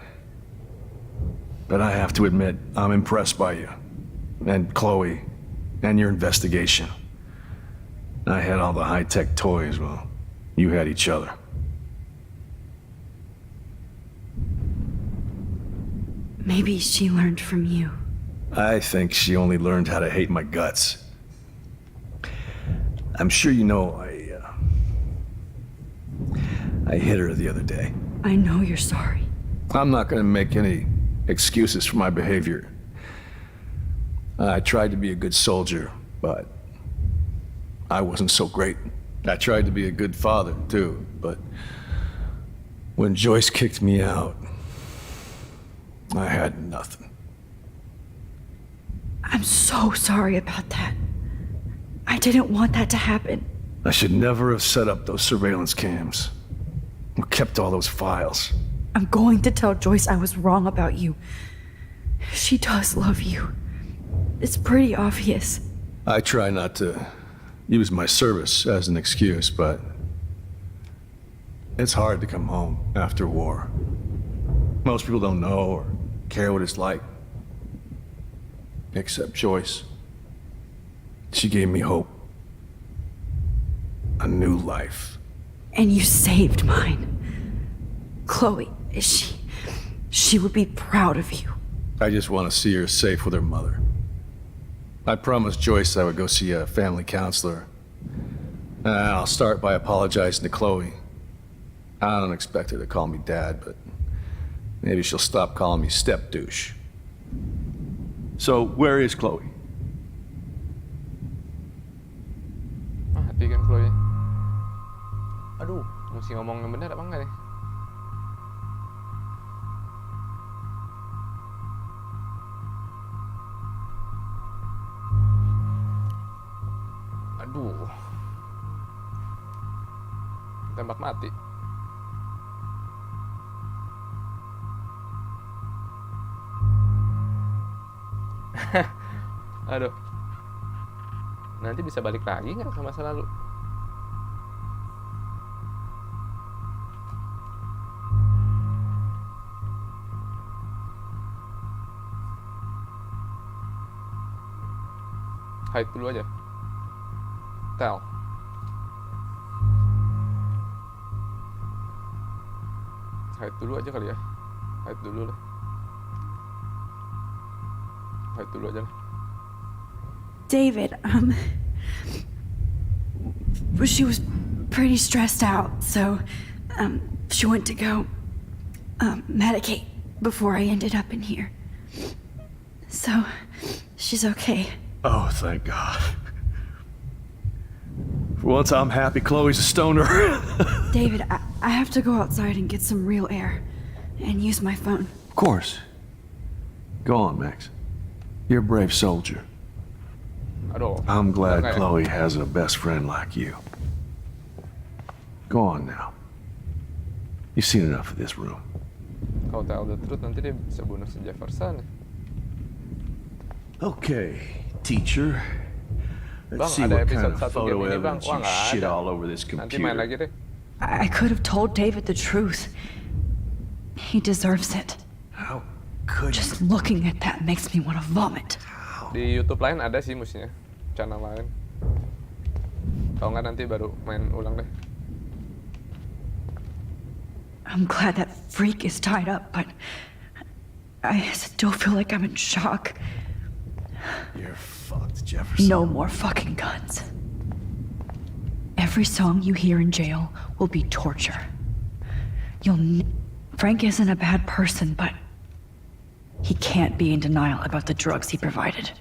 But I have to admit, I'm impressed by you. And Chloe. And your investigation. I had all the high-tech toys, well, you had each other. Maybe she learned from you. I think she only learned how to hate my guts. I'm sure you know I hit her the other day. I know you're sorry. I'm not gonna make any excuses for my behavior. I tried to be a good soldier, but I wasn't so great. I tried to be a good father, too, but when Joyce kicked me out, I had nothing. I'm so sorry about that. I didn't want that to happen. I should never have set up those surveillance cams. Or kept all those files. I'm going to tell Joyce I was wrong about you. She does love you. It's pretty obvious. I try not to use my service as an excuse, but it's hard to come home after war. Most people don't know or care what it's like. Except Joyce. She gave me hope. A new life. And you saved mine. Chloe, she would be proud of you. I just want to see her safe with her mother. I promised Joyce I would go see a family counselor. And I'll start by apologizing to Chloe. I don't expect her to call me Dad, but maybe she'll stop calling me step douche. So, where is Chloe? Mati kan Chloe. Aduh, mesti ngomong yang benar apa enggak nih? Aduh. Tembak mati. Aduh. Nanti bisa balik lagi nggak ke masa lalu? Hide dulu aja. Tel. Hide dulu aja kali ya. Hide dulu lah. Hide dulu aja lah. David, she was pretty stressed out, so, she went to go, medicate before I ended up in here. So, she's okay. Oh, thank God. For once, I'm happy Chloe's a stoner. David, I have to go outside and get some real air and use my phone. Of course. Go on, Max. You're a brave soldier. Aduh. I'm glad Okay. Chloe has a best friend like you. Go on now. You've seen enough of this room. Kalau tell the truth nanti dia bisa bunuh si Jefferson. Okay, teacher. Bang, Let's see ada what kind episode of 1 photo game ini bang. evidence Wah you nggak shit ada. all over this Nanti main computer. lagi deh. I could have told David the truth. He deserves it. How could Just looking at that makes me want to vomit. Di YouTube lain ada sih musiknya, channel lain. Kalau nggak nanti baru main ulang deh. I'm glad that freak is tied up, but I still feel like I'm in shock. You're fucked, Jefferson. No more fucking guns. Every song you hear in jail will be torture. Frank isn't a bad person, but he can't be in denial about the drugs he provided.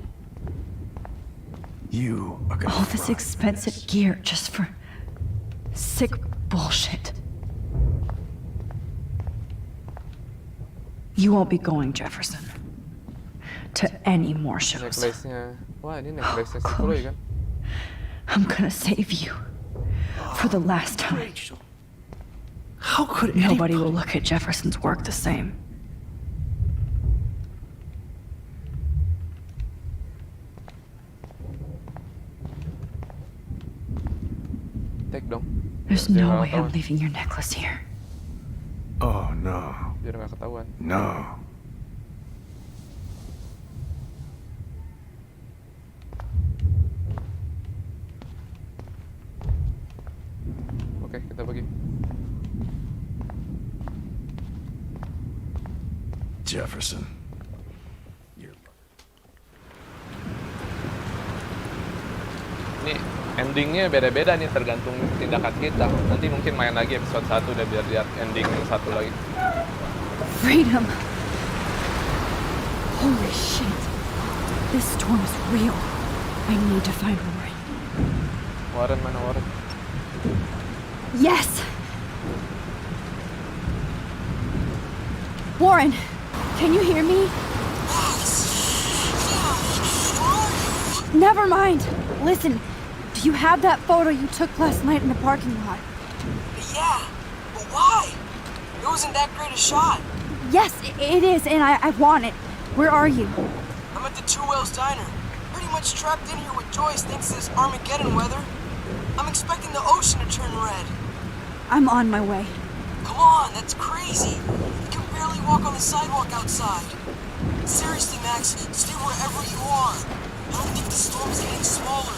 You are gonna All this expensive gear just for sick bullshit. You won't be going, Jefferson, to any more shows. Necklace-nya, wah ini necklace-nya si Chloe kan? I'm gonna save you for the last time. How could Nobody will look at Jefferson's work the same. Take dong. There's Biar no nggak way I'm ketahuan. leaving your necklace here. Oh, no. Biar nggak ketahuan. No. Oke, kita pergi. Jefferson. Ini endingnya beda-beda nih tergantung tindakan kita. Nanti mungkin main lagi episode 1 udah biar lihat ending yang satu lagi. Freedom! Holy shit. This storm is real. I need to find Warren. Warren mana Warren? Yes! Warren, can you hear me? Never mind. Listen, do you have that photo you took last night in the parking lot? Yeah, but why? It wasn't that great a shot. Yes, it is, and I want it. Where are you? I'm at the Two Whales Diner. Pretty much trapped in here with Joyce thanks to this Armageddon weather. I'm expecting the ocean to turn red. I'm on my way. Come on, that's crazy. You can barely walk on the sidewalk outside. Seriously, Max, stay wherever you are. I don't think the storm's getting smaller.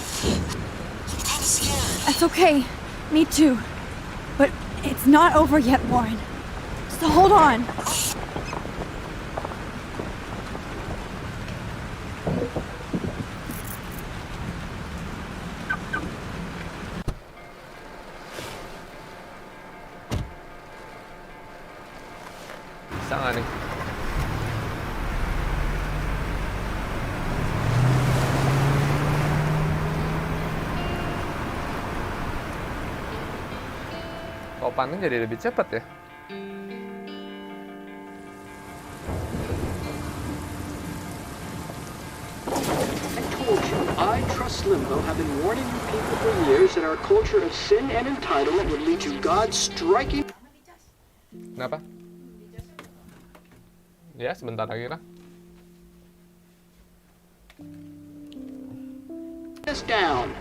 I'm kinda scared. That's okay. Me too. But it's not over yet, Warren. So hold on. Bisa nggak nih? Topannya jadi lebih cepat ya? I, Trust Limbo, have been warning you people for years that our culture of sin and entitlement would lead to God striking Kenapa? Ya, sebentar lagi lah. us down.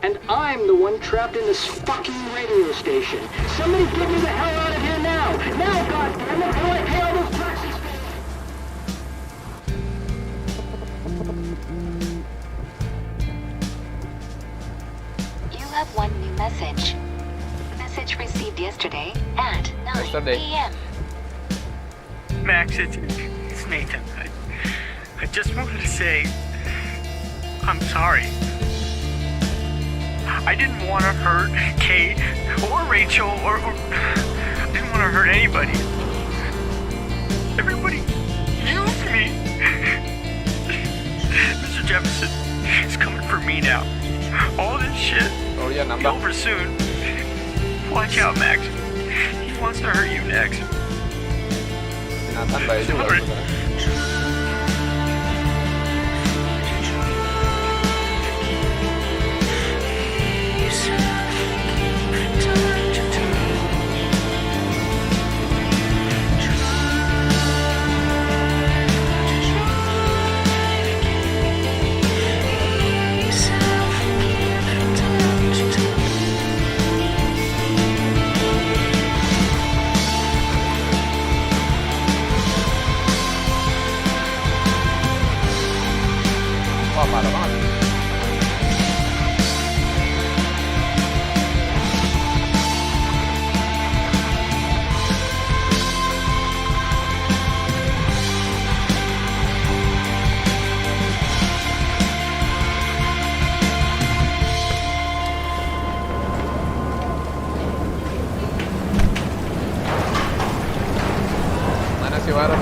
And I'm the one trapped in this fucking radio station. Somebody get me the hell out of here now! Now, goddammit, how do I pay all those taxes? You have one new message. Message received yesterday at 9 Yesterday. p.m. Max, it's Nathan. I just wanted to say I'm sorry. I didn't want to hurt Kate or Rachel or I didn't want to hurt anybody. Everybody used me. Mr. Jefferson is coming for me now. All this shit will be over soon. Watch out, Max. He wants to hurt you next. Nathan baik juga Sorry. sebenarnya. Wah, parah banget. Mana sih Warren?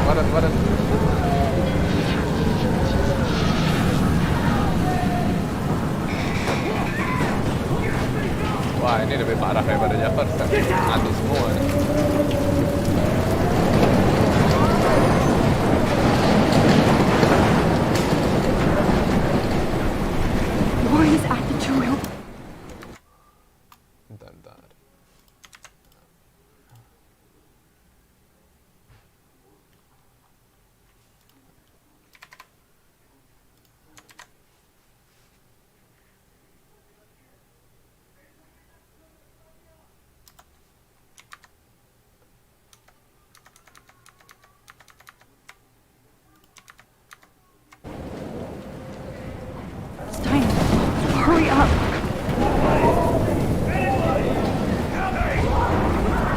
Wah, ini lebih parah daripada Jefferson. Mati semua nih. Warren is at the trail. Bentar. Stein, hurry up.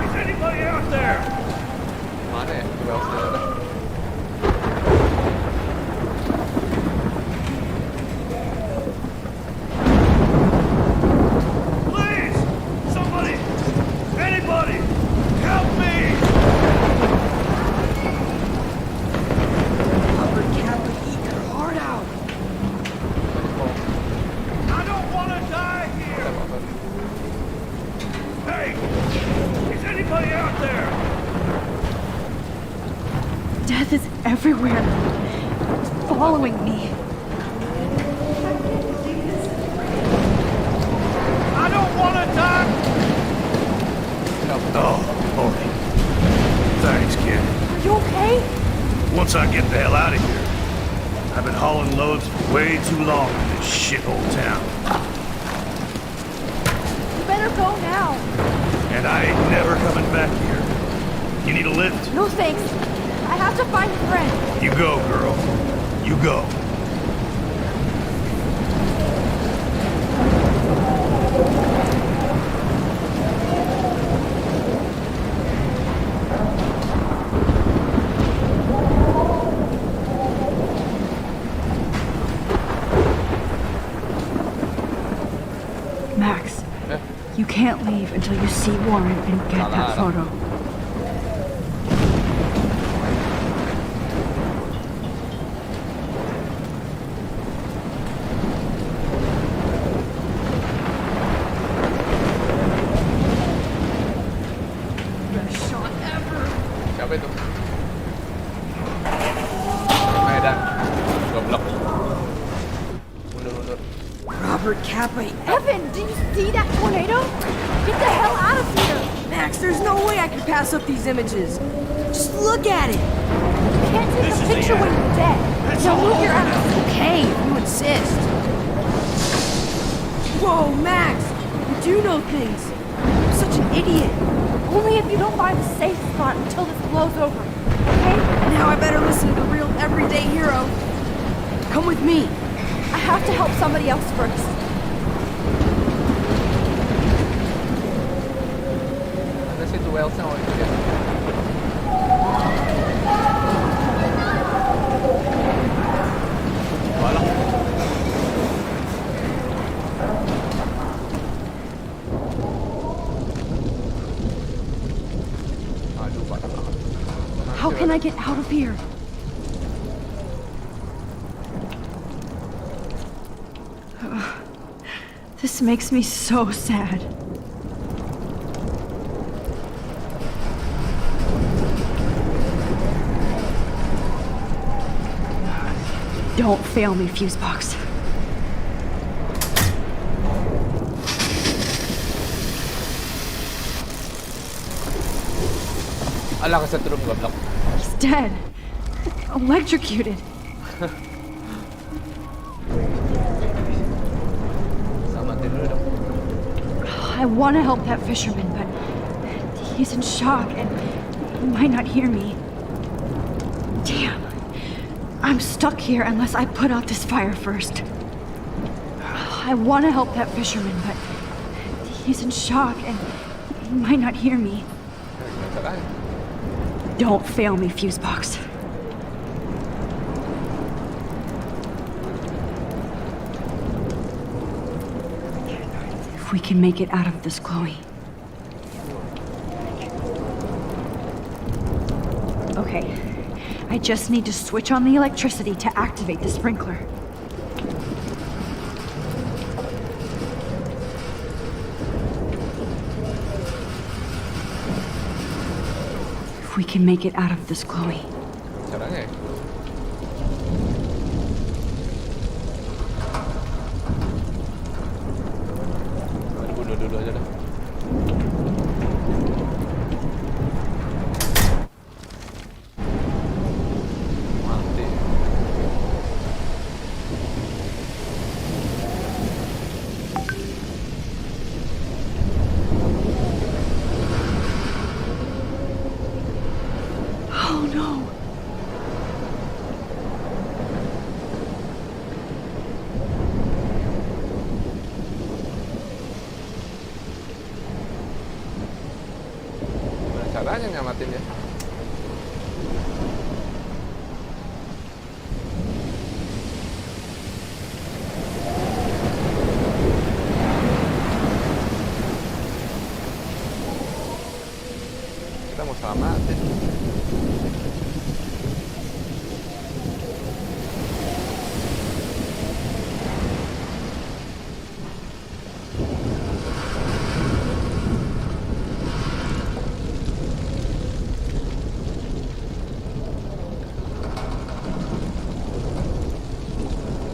Is anybody out there? Mana ya? Coba udah. Please! Somebody! Anybody! Help me! Robert Kaplan, eat your heart out. I don't want to die here! Hey! Is anybody out there? Death is everywhere. It's following me. I don't want to die! Oh, okay. Thanks, kid. Are you okay? Once I get the hell out of here, I've been hauling loads for way too long in this shithole town. You better go now. And I ain't never coming back here. You need a lift? No thanks. I have to find a friend. You go, girl. You go. Max, you can't leave until you see Warren and get that photo. Siapa itu? Medan. Goblok. Mundur. Robert Kaplan. Evan, do you see that tornado? Get the hell out of here! Max, there's no way I can pass up these images. Just look at it. You can't take a picture when you're dead. Now move your ass. Okay, if you insist. Whoa, Max, you do know things. I'm such an idiot. Only if you don't find a safe spot until this blows over. Okay? Now I better listen to the real everyday hero. Come with me. I have to help somebody else first. Ada situ Wellsnya oh itu dia. Walah. of here. This makes me so sad. Don't fail me, Fusebox. Ala, kesetrum goblok. He's dead. Electrocuted. Samatin dulu dong. I want to help that fisherman, but he's in shock and he might not hear me. Damn. I'm stuck here unless I put out this fire first. I want to help that fisherman, but he's in shock and he might not hear me. Don't fail me, Fusebox. If we can make it out of this, Chloe. Okay. I just need to switch on the electricity to activate the sprinkler. If we can make it out of this, Chloe. Caranya ya? Bunuh dulu aja dah. Mati. Oh no. Gimana caranya nyamatin ya? Kita mau selamatin.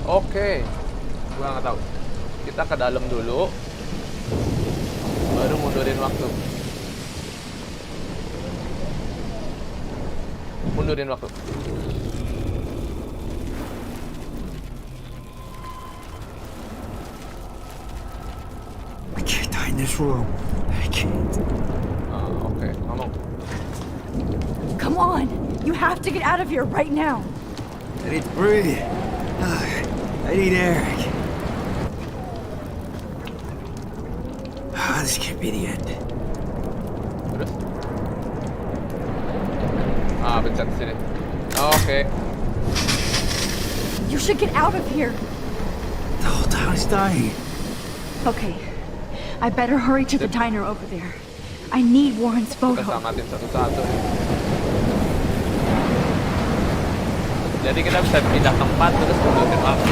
Oke, gua nggak tahu. Kita ke dalam dulu, baru mundurin waktu. Mundurin waktu. I can't die in this room. I can't. Oke, ngomong. Come on. You have to get out of here right now. I need to breathe. I need air. This can't be the end. Terus? Pencet sini. Oke. You should get out of here. The whole town is dying. Okay. I better hurry to the diner over there. I need Warren's photo. Kita samatin satu-satu. Jadi kita bisa pindah tempat terus mundurin waktu.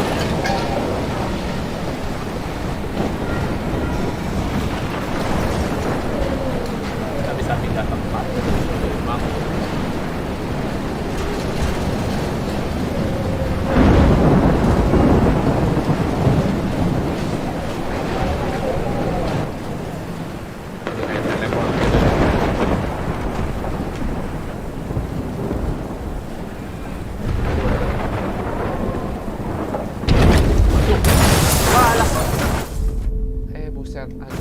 Kita bisa pindah tempat terus mundurin waktu. Buset aja.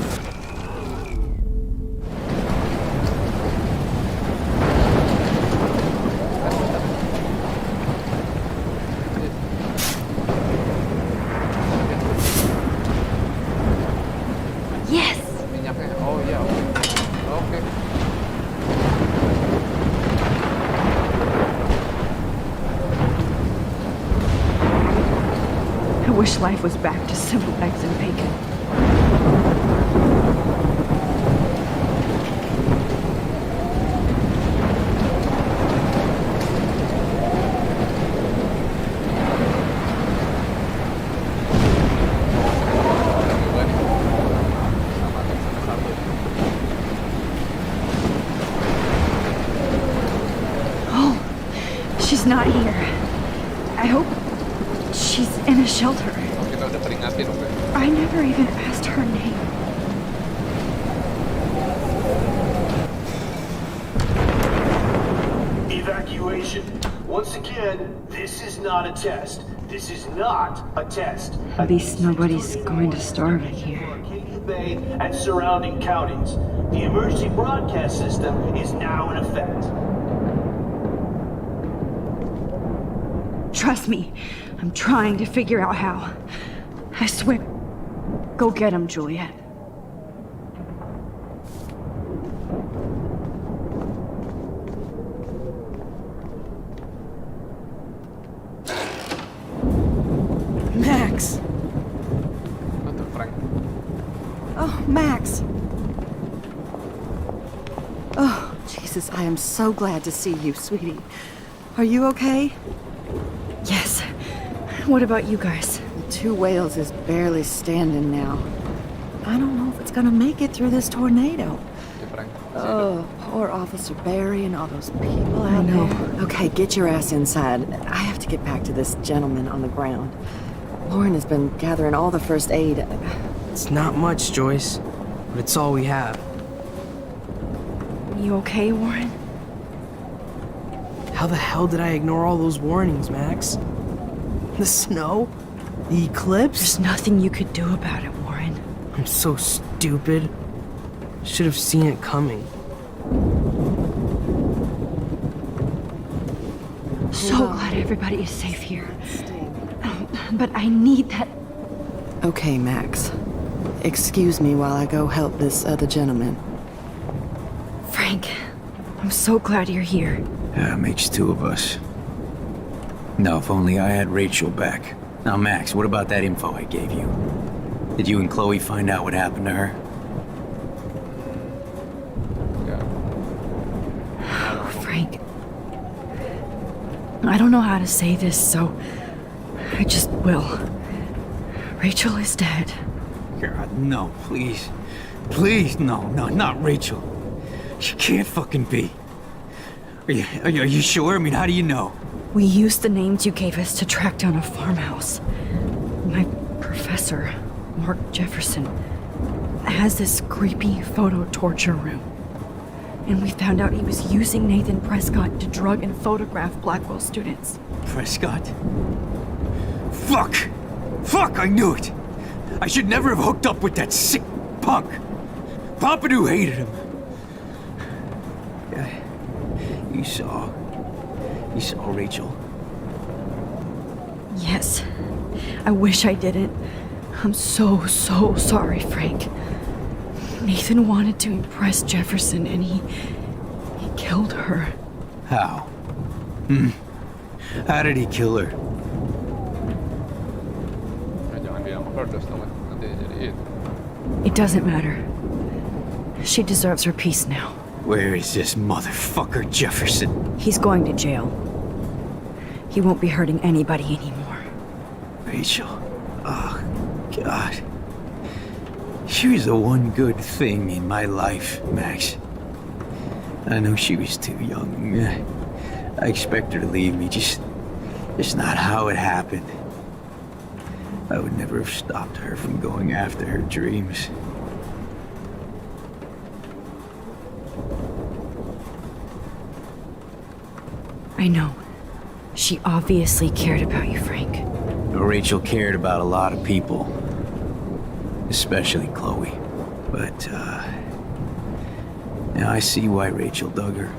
Yes. Minyaknya. Oh iya. Oke. I wish life was back to simple eggs and bacon. She's not here. I hope she's in a shelter. Oh, kita udah peringatin, oke. I never even asked her name. Evacuation. Once again, this is not a test. This is not a test. At least nobody's going to starve in here. Bay and surrounding counties. The emergency broadcast system is now in effect. Trust me, I'm trying to figure out how. I swear. Go get him, Juliet. Max! What the Frank? Oh, Max! Oh, Jesus, I am so glad to see you, sweetie. Are you okay? Yes. What about you guys? The Two Whales is barely standing now. I don't know if it's gonna make it through this tornado. Oh, poor Officer Barry and all those people out there. Okay, get your ass inside. I have to get back to this gentleman on the ground. Lauren has been gathering all the first aid. It's not much, Joyce, but it's all we have. You okay, Warren? How the hell did I ignore all those warnings, Max? The snow? The eclipse? There's nothing you could do about it, Warren. I'm so stupid. Should have seen it coming. So glad everybody is safe here. But I need that. Okay, Max. Excuse me while I go help this other gentleman. Frank, I'm so glad you're here. Yeah, makes two of us. Now, if only I had Rachel back. Now, Max, what about that info I gave you? Did you and Chloe find out what happened to her? Frank, I don't know how to say this, so I just will. Rachel is dead. God, no, please. Please, no, not Rachel. She can't fucking be. Are you sure? I mean, how do you know? We used the names you gave us to track down a farmhouse. My professor, Mark Jefferson, has this creepy photo torture room. And we found out he was using Nathan Prescott to drug and photograph Blackwell students. Prescott? Fuck! Fuck, I knew it! I should never have hooked up with that sick punk! Pompidou hated him. Yeah, you saw Rachel? Yes. I wish I didn't. I'm so sorry, Frank. Nathan wanted to impress Jefferson and he killed her. How? How did he kill her? It doesn't matter. She deserves her peace now. Where is this motherfucker Jefferson? He's going to jail. He won't be hurting anybody anymore. Rachel. Oh, God. She was the one good thing in my life, Max. I know she was too young. I expect her to leave me, just not how it happened. I would never have stopped her from going after her dreams. I know. She obviously cared about you, Frank. Rachel cared about a lot of people. Especially Chloe. But, now I see why Rachel dug her.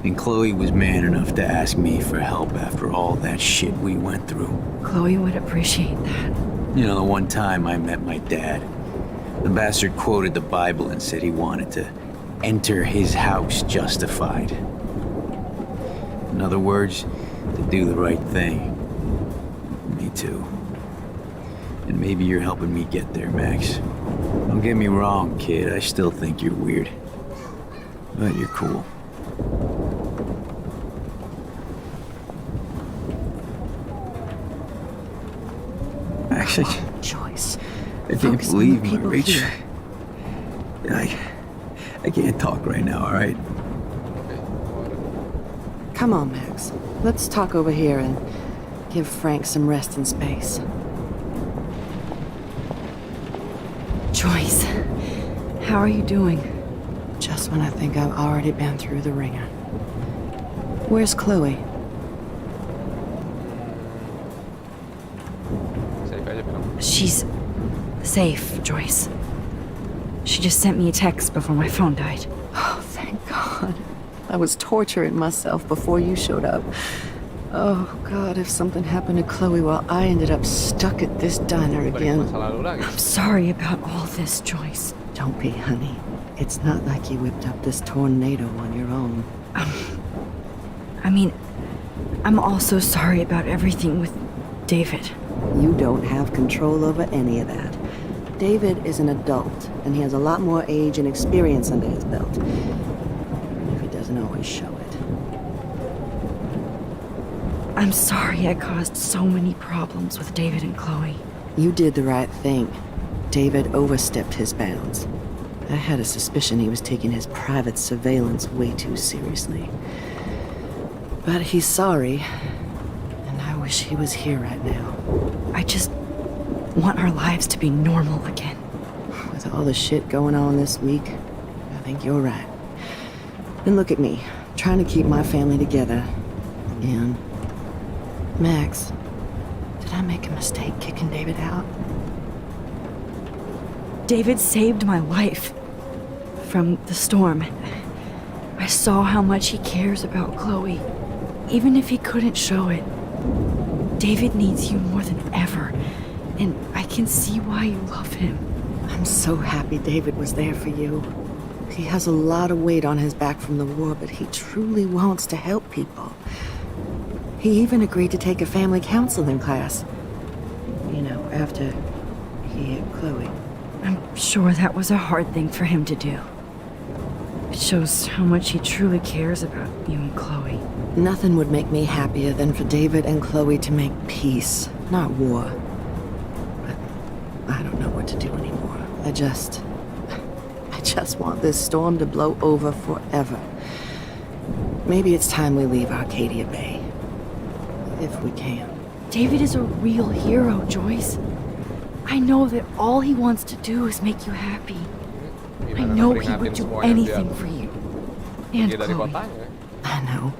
And Chloe was man enough to ask me for help after all that shit we went through. Chloe would appreciate that. You know, the one time I met my dad, the bastard quoted the Bible and said he wanted to enter his house justified. In other words, to do the right thing. Me too. And maybe you're helping me get there, Max. Don't get me wrong, kid. I still think you're weird. But you're cool. Actually, Joyce. I can't believe my Rachel. I can't talk right now, all right? Come on, Max. Let's talk over here and give Frank some rest and space. Joyce, how are you doing? Just when I think I've already been through the ringer. Where's Chloe? She's safe, Joyce. She just sent me a text before my phone died. Oh, thank God. I was torturing myself before you showed up. Oh, God, if something happened to Chloe while I ended up stuck at this diner again. I'm sorry about all this, Joyce. Don't be, honey. It's not like you whipped up this tornado on your own. I mean, I'm also sorry about everything with David. You don't have control over any of that. David is an adult, and he has a lot more age and experience under his belt. If he doesn't always show it. I'm sorry I caused so many problems with David and Chloe. You did the right thing. David overstepped his bounds. I had a suspicion he was taking his private surveillance way too seriously. But he's sorry, and I wish he was here right now. I just want our lives to be normal again. With all the shit going on this week, I think you're right. And look at me, trying to keep my family together. And Max, did I make a mistake kicking David out? David saved my life from the storm. I saw how much he cares about Chloe, even if he couldn't show it. David needs you more than ever, and I can see why you love him. I'm so happy David was there for you. He has a lot of weight on his back from the war, but he truly wants to help people. He even agreed to take a family counseling class. You know, after he hit Chloe. I'm sure that was a hard thing for him to do. It shows how much he truly cares about you and Chloe. Nothing would make me happier than for David and Chloe to make peace, not war. But I don't know what to do anymore. I just want this storm to blow over forever. Maybe it's time we leave Arcadia Bay. If we can. David is a real hero, Joyce. I know that all he wants to do is make you happy. I know he would do anything for you. And Chloe. I know.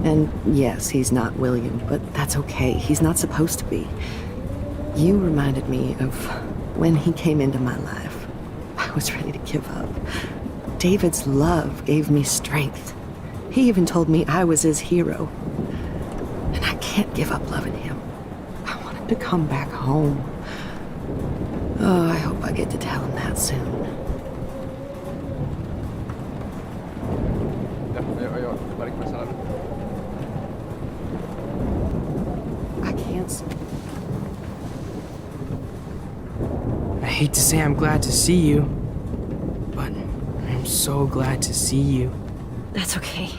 And yes, he's not William, but that's okay. He's not supposed to be. You reminded me of when he came into my life. I was ready to give up. David's love gave me strength. He even told me I was his hero. And I can't give up loving him. I want him to come back home. Oh, I hope I get to tell him that soon. I can't see. I hate to say I'm glad to see you, but I'm so glad to see you. That's okay.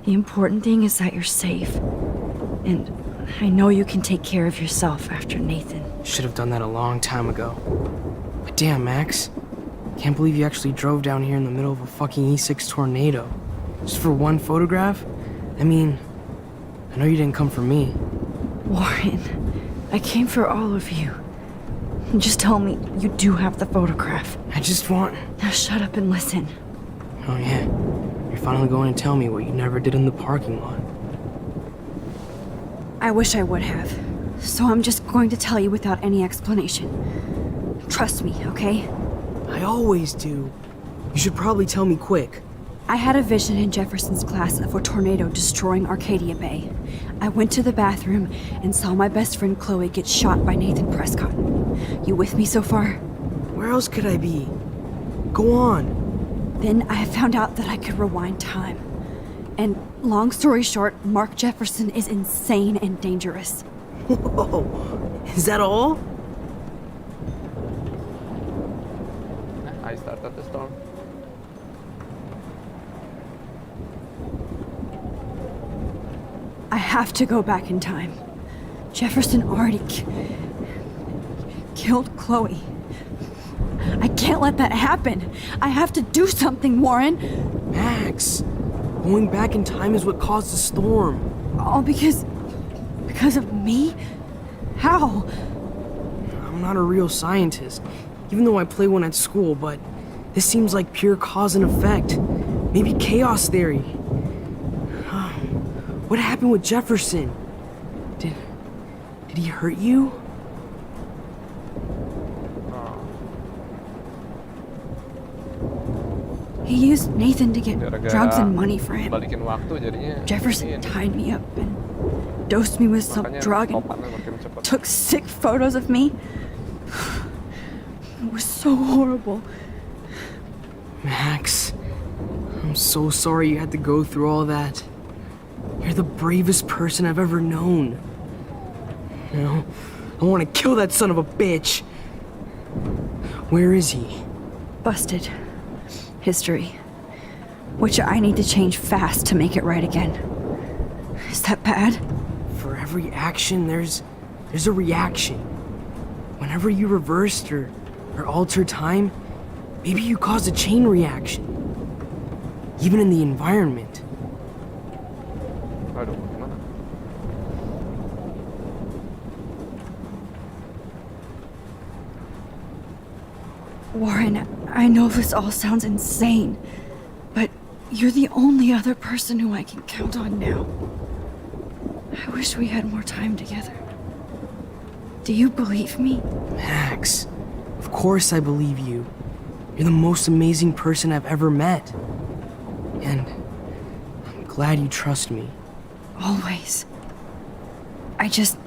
The important thing is that you're safe. And I know you can take care of yourself after Nathan. Should have done that a long time ago. But damn, Max. Can't believe you actually drove down here in the middle of a fucking E6 tornado. Just for one photograph? I mean, I know you didn't come for me. Warren, I came for all of you. Just tell me you do have the photograph. I just want... Now shut up and listen. Oh yeah, you're finally going to tell me what you never did in the parking lot. I wish I would have. So I'm just going to tell you without any explanation. Trust me, okay? I always do. You should probably tell me quick. I had a vision in Jefferson's class of a tornado destroying Arcadia Bay. I went to the bathroom and saw my best friend Chloe get shot by Nathan Prescott. You with me so far? Where else could I be? Go on. Then I found out that I could rewind time. And long story short, Mark Jefferson is insane and dangerous. Whoa, is that all? I started the storm. I have to go back in time. Jefferson already killed Chloe. I can't let that happen. I have to do something, Warren. Max, Going back in time is what caused the storm. All because of me? How? I'm not a real scientist, even though I play one at school, but this seems like pure cause and effect. Maybe chaos theory. What happened with Jefferson? Did he hurt you? He used Nathan to get Gara-gara drugs and money for him. balikin waktu jadinya Jefferson tied me up and dosed me with some makanya drug and topannya makin cepat. took sick photos of me. It was so horrible. Max, I'm so sorry you had to go through all that. You're the bravest person I've ever known. You know, I want to kill that son of a bitch. Where is he? Busted. History. Which I need to change fast to make it right again. Is that bad? For every action, there's a reaction. Whenever you reversed or altered time, maybe you caused a chain reaction. Even in the environment. Aduh, gimana? Warren, I know this all sounds insane, but you're the only other person who I can count on now. I wish we had more time together. Do you believe me? Max, of course I believe you. You're the most amazing person I've ever met. And I'm glad you trust me. Always. I just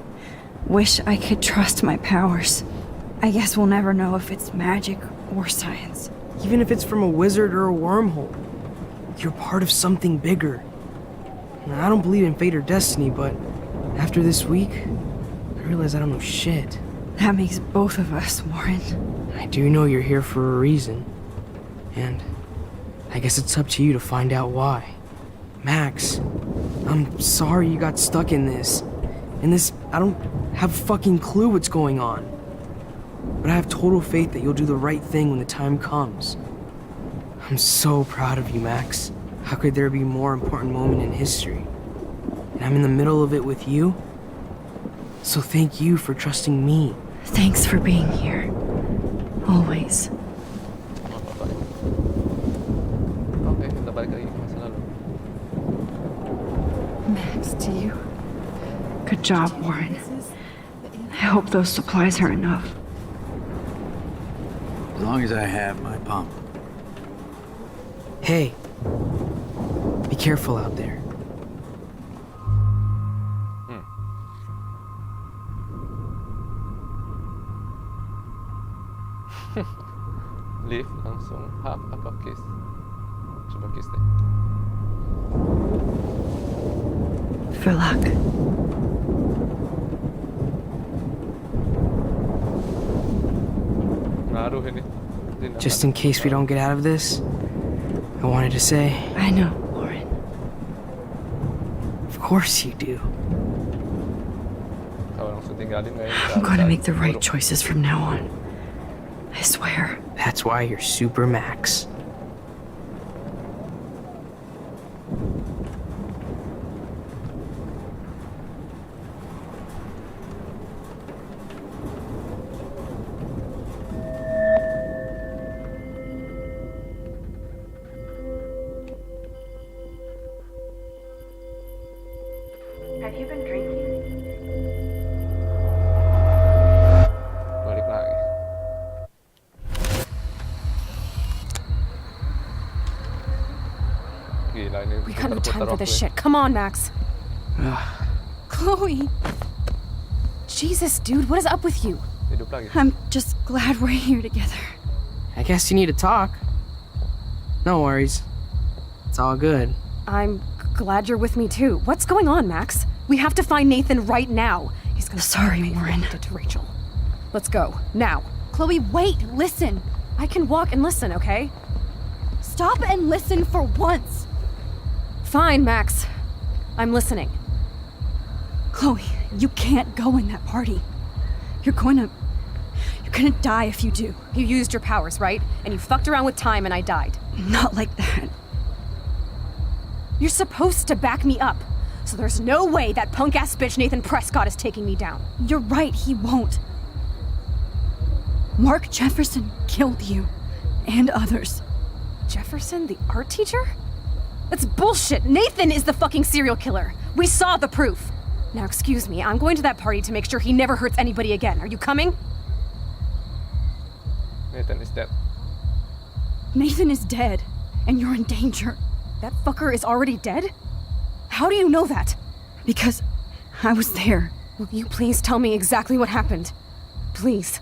wish I could trust my powers. I guess we'll never know if it's magic or science. Even if it's from a wizard or a wormhole, you're part of something bigger. Now, I don't believe in fate or destiny, but after this week, I realize I don't know shit. That makes both of us, Warren. I do know you're here for a reason. And I guess it's up to you to find out why. Max, I'm sorry you got stuck in this. I don't have a fucking clue what's going on. But I have total faith that you'll do the right thing when the time comes. I'm so proud of you, Max. How could there be a more important moment in history? And I'm in the middle of it with you. So thank you for trusting me. Thanks for being here. Always. Oke, kita balik lagi ke masa lalu. Max, do you? Good job, Warren. I hope those supplies are enough. As long as I have my pump. Hey, be careful out there. Lift langsung hub apa kiss? Coba kiss deh. For luck. Ngaruh ini. Just in case we don't get out of this, I wanted to say... I know, Warren. Of course you do. Kalau langsung tinggalin nggak ya? I'm going to make the right choices from now on. I swear. That's why you're Super Max. Have you been drinking? Balik lagi. Gila ini. We can't have time for this shit. Come on, Max. Chloe. Jesus, dude, what is up with you? Hidup lagi. I'm just glad we're here together. I guess you need to talk. No worries. It's all good. I'm glad you're with me too. What's going on, Max? We have to find Nathan right now. He's gonna Sorry, Warren. to Rachel. Let's go now. Chloe, wait, listen. I can walk and listen, okay? Stop and listen for once. Fine, Max. I'm listening. Chloe, you can't go in that party. You're gonna die if you do. You used your powers, right? And you fucked around with time and I died. Not like that. You're supposed to back me up. So there's no way that punk-ass bitch Nathan Prescott is taking me down. You're right, he won't. Mark Jefferson killed you. And others. Jefferson, the art teacher? That's bullshit. Nathan is the fucking serial killer. We saw the proof. Now, excuse me, I'm going to that party to make sure he never hurts anybody again. Are you coming? Nathan is dead. Nathan is dead, and you're in danger. That fucker is already dead? How do you know that? Because I was there. Will you please tell me exactly what happened? Please.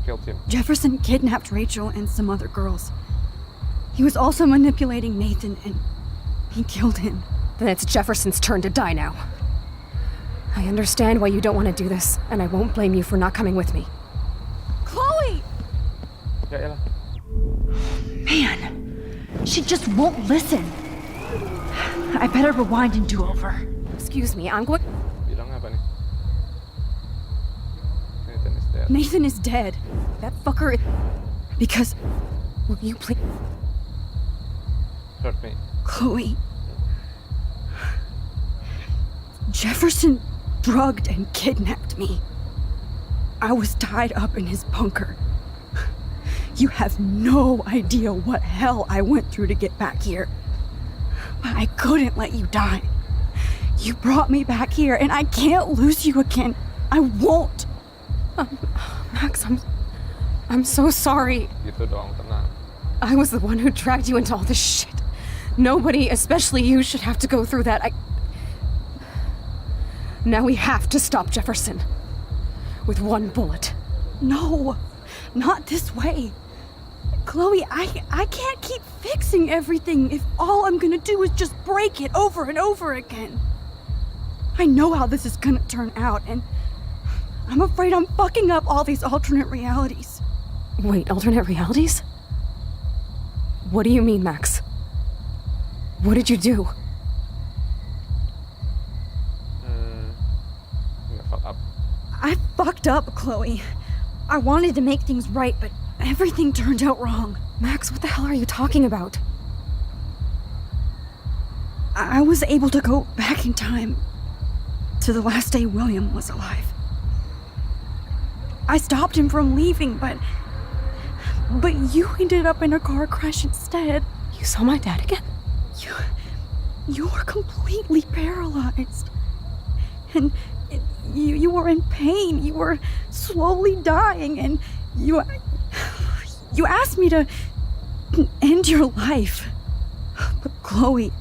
Killed him. Jefferson kidnapped Rachel and some other girls. He was also manipulating Nathan, and he killed him. Then it's Jefferson's turn to die now. I understand why you don't want to do this, and I won't blame you for not coming with me. Chloe! Man, she just won't listen. I better rewind and do over. Excuse me, I'm going... Bilang apa nih? Nathan is dead. Nathan is dead. That fucker is... Because... Will you please... Hurt me. Chloe... Jefferson drugged and kidnapped me. I was tied up in his bunker. You have no idea what hell I went through to get back here. But I couldn't let you die. You brought me back here, and I can't lose you again. I won't. Max, I'm so sorry. Gitu dong, tenang. I was the one who dragged you into all this shit. Nobody, especially you, should have to go through that. Now we have to stop Jefferson. With one bullet. No, not this way. Chloe, I can't keep fixing everything if all I'm gonna do is just break it over and over again. I know how this is gonna turn out, and I'm afraid I'm fucking up all these alternate realities. Wait, alternate realities? What do you mean, Max? What did you do? I fucked up, Chloe. I wanted to make things right, but everything turned out wrong. Max, what the hell are you talking about? I was able to go back in time to the last day William was alive. I stopped him from leaving, but you ended up in a car crash instead. You saw my dad again? You were completely paralyzed. And you were in pain. You were slowly dying, and you asked me to end your life. But Chloe,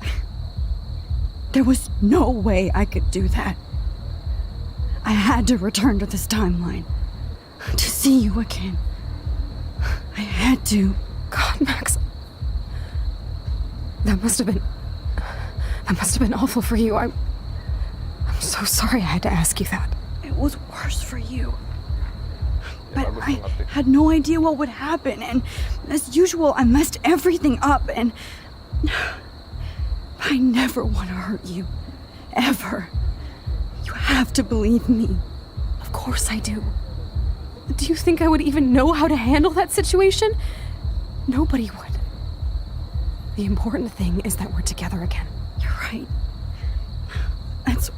there was no way I could do that. I had to return to this timeline to see you again. I had to. God, Max. That must have been awful for you. I'm so sorry I had to ask you that. It was worse for you. But I had no idea what would happen, and as usual, I messed everything up, and I never want to hurt you. Ever. You have to believe me. Of course I do. Do you think I would even know how to handle that situation? Nobody would. The important thing is that we're together again. You're right. That's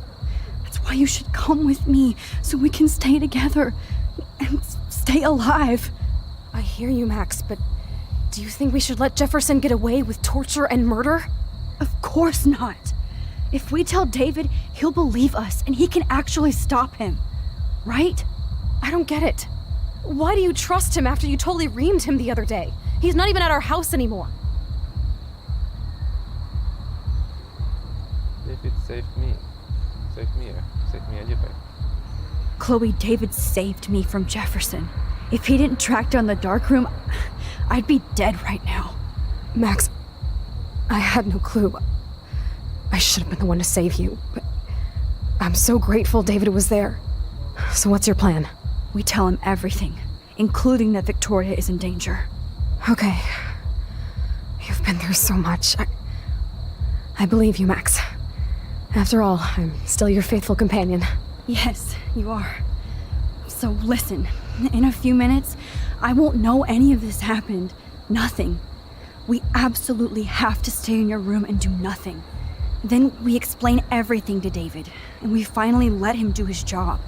why you should come with me, so we can stay together and stay alive. I hear you, Max, but do you think we should let Jefferson get away with torture and murder? Of course not. If we tell David, he'll believe us and he can actually stop him. Right? I don't get it. Why do you trust him after you totally reamed him the other day? He's not even at our house anymore. David saved me. Save me ya. Save me aja, Pak. Chloe, David saved me from Jefferson. If he didn't track down the dark room, I'd be dead right now. Max, I had no clue. I should have been the one to save you, but I'm so grateful David was there. So what's your plan? We tell him everything, including that Victoria is in danger. Okay. You've been through so much. I believe you, Max. After all, I'm still your faithful companion. Yes, you are. So listen, In a few minutes, I won't know any of this happened. Nothing. We absolutely have to stay in your room and do nothing. Then we explain everything to David, and we finally let him do his job.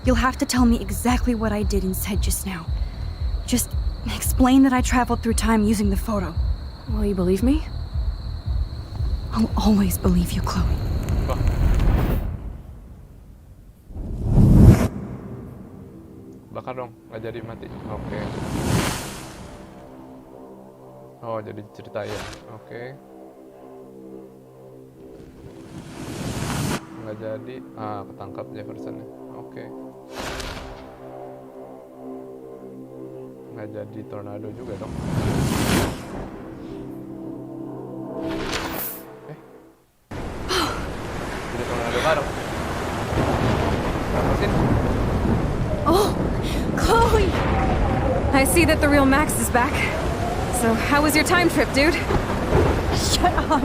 You'll have to tell me exactly what I did and said just now. Just explain that I traveled through time using the photo. Will you believe me? I'll always believe you, Chloe. Bakar dong, nggak jadi mati. Oke. Oh, jadi cerita ya. Oke. Nggak jadi. Ketangkap Jefferson. Oke. Nggak jadi tornado juga dong. Jadi tornado bareng. Lepasin. Oh, Chloe! I see that the real Max is back. So, how was your time trip, dude? Shut up!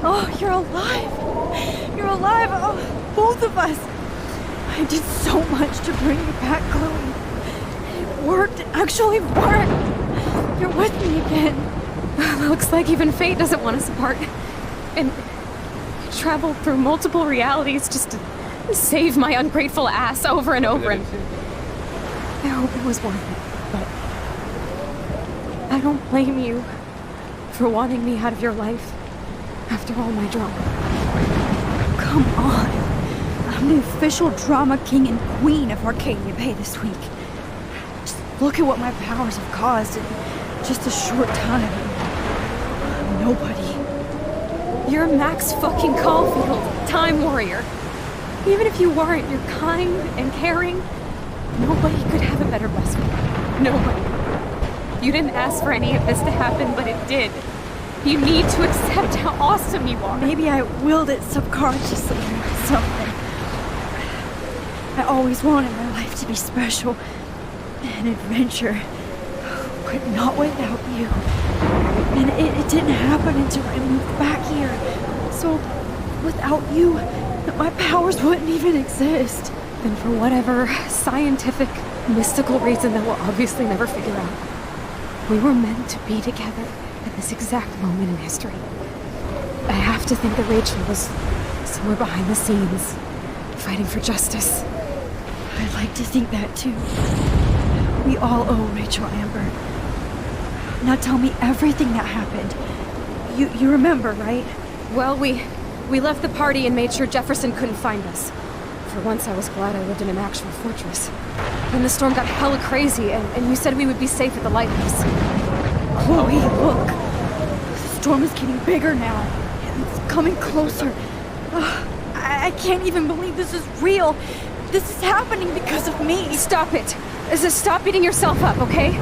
Oh, you're alive! You're alive! Oh, both of us! I did so much to bring you back, Chloe. It worked. It actually worked! You're with me again. Looks like even fate doesn't want us apart. And traveled through multiple realities just to save my ungrateful ass over and over. And I hope it was worth it, but I don't blame you for wanting me out of your life after all my drama. Come on. I'm the official drama king and queen of Arcadia Bay this week. Just look at what my powers have caused in just a short time. Nobody. You're Max fucking Caulfield, Time Warrior. Even if you weren't, you're kind and caring. Nobody could have a better best friend. Nobody. You didn't ask for any of this to happen, but it did. You need to accept how awesome you are. Maybe I willed it subconsciously or something. I always wanted my life to be special. An adventure. But not without you. And it didn't happen until I moved back here. So, without you, my powers wouldn't even exist. And for whatever scientific, mystical reason that we'll obviously never figure out, we were meant to be together at this exact moment in history. I have to think that Rachel was somewhere behind the scenes, fighting for justice. I'd like to think that too. We all owe Rachel Amber. Now tell me everything that happened. You remember, right? Well, we left the party and made sure Jefferson couldn't find us. For once, I was glad I lived in an actual fortress. Then the storm got hella crazy, and you said we would be safe at the lighthouse. Chloe, look! The storm is getting bigger now. It's coming closer. I can't even believe this is real. This is happening because of me. Stop it! Stop beating yourself up, okay?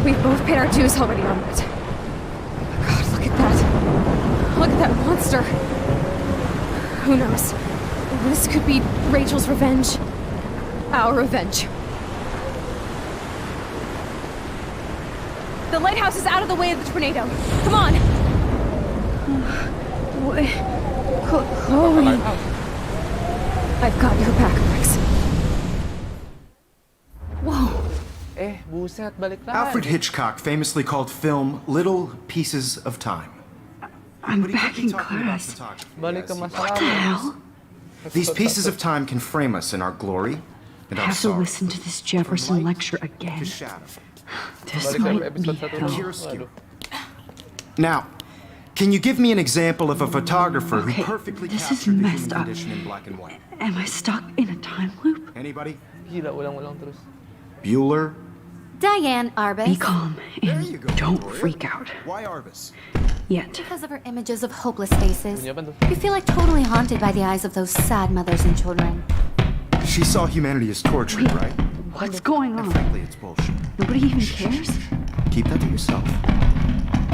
We've both paid our dues already on that. God, look at that. Look at that monster. Who knows? This could be Rachel's revenge. Our revenge. The lighthouse is out of the way of the tornado. Come on! Chloe. I've got your back, Max. Whoa. Buset, balik lagi. Alfred Hitchcock famously called film little pieces of time. I'm back in class. Balik ke masa What the hell? These pieces of time can frame us in our glory and I our have to sorrow. listen to this Jefferson lecture again. This might be hell. Now, can you give me an example of a photographer Okay, who perfectly this is captured the messed human up. condition in black and white? Am I stuck in a time loop? Anybody? Gila, ulang-ulang terus. Bueller? Diane Arbus. Be calm and don't freak out. Why Arbus? Yet. Because of her images of hopeless faces. You feel like totally haunted by the eyes of those sad mothers and children. She saw humanity as torture, right? What's going on? And frankly, it's bullshit. Nobody even cares? Keep that to yourself.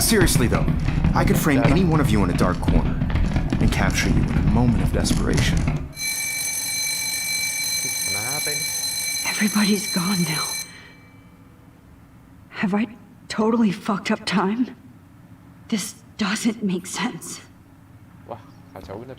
Seriously, though, I could frame any one of you in a dark corner and capture you in a moment of desperation. Everybody's gone now. Have I totally fucked up time? This doesn't make sense. Wah, kacau bener.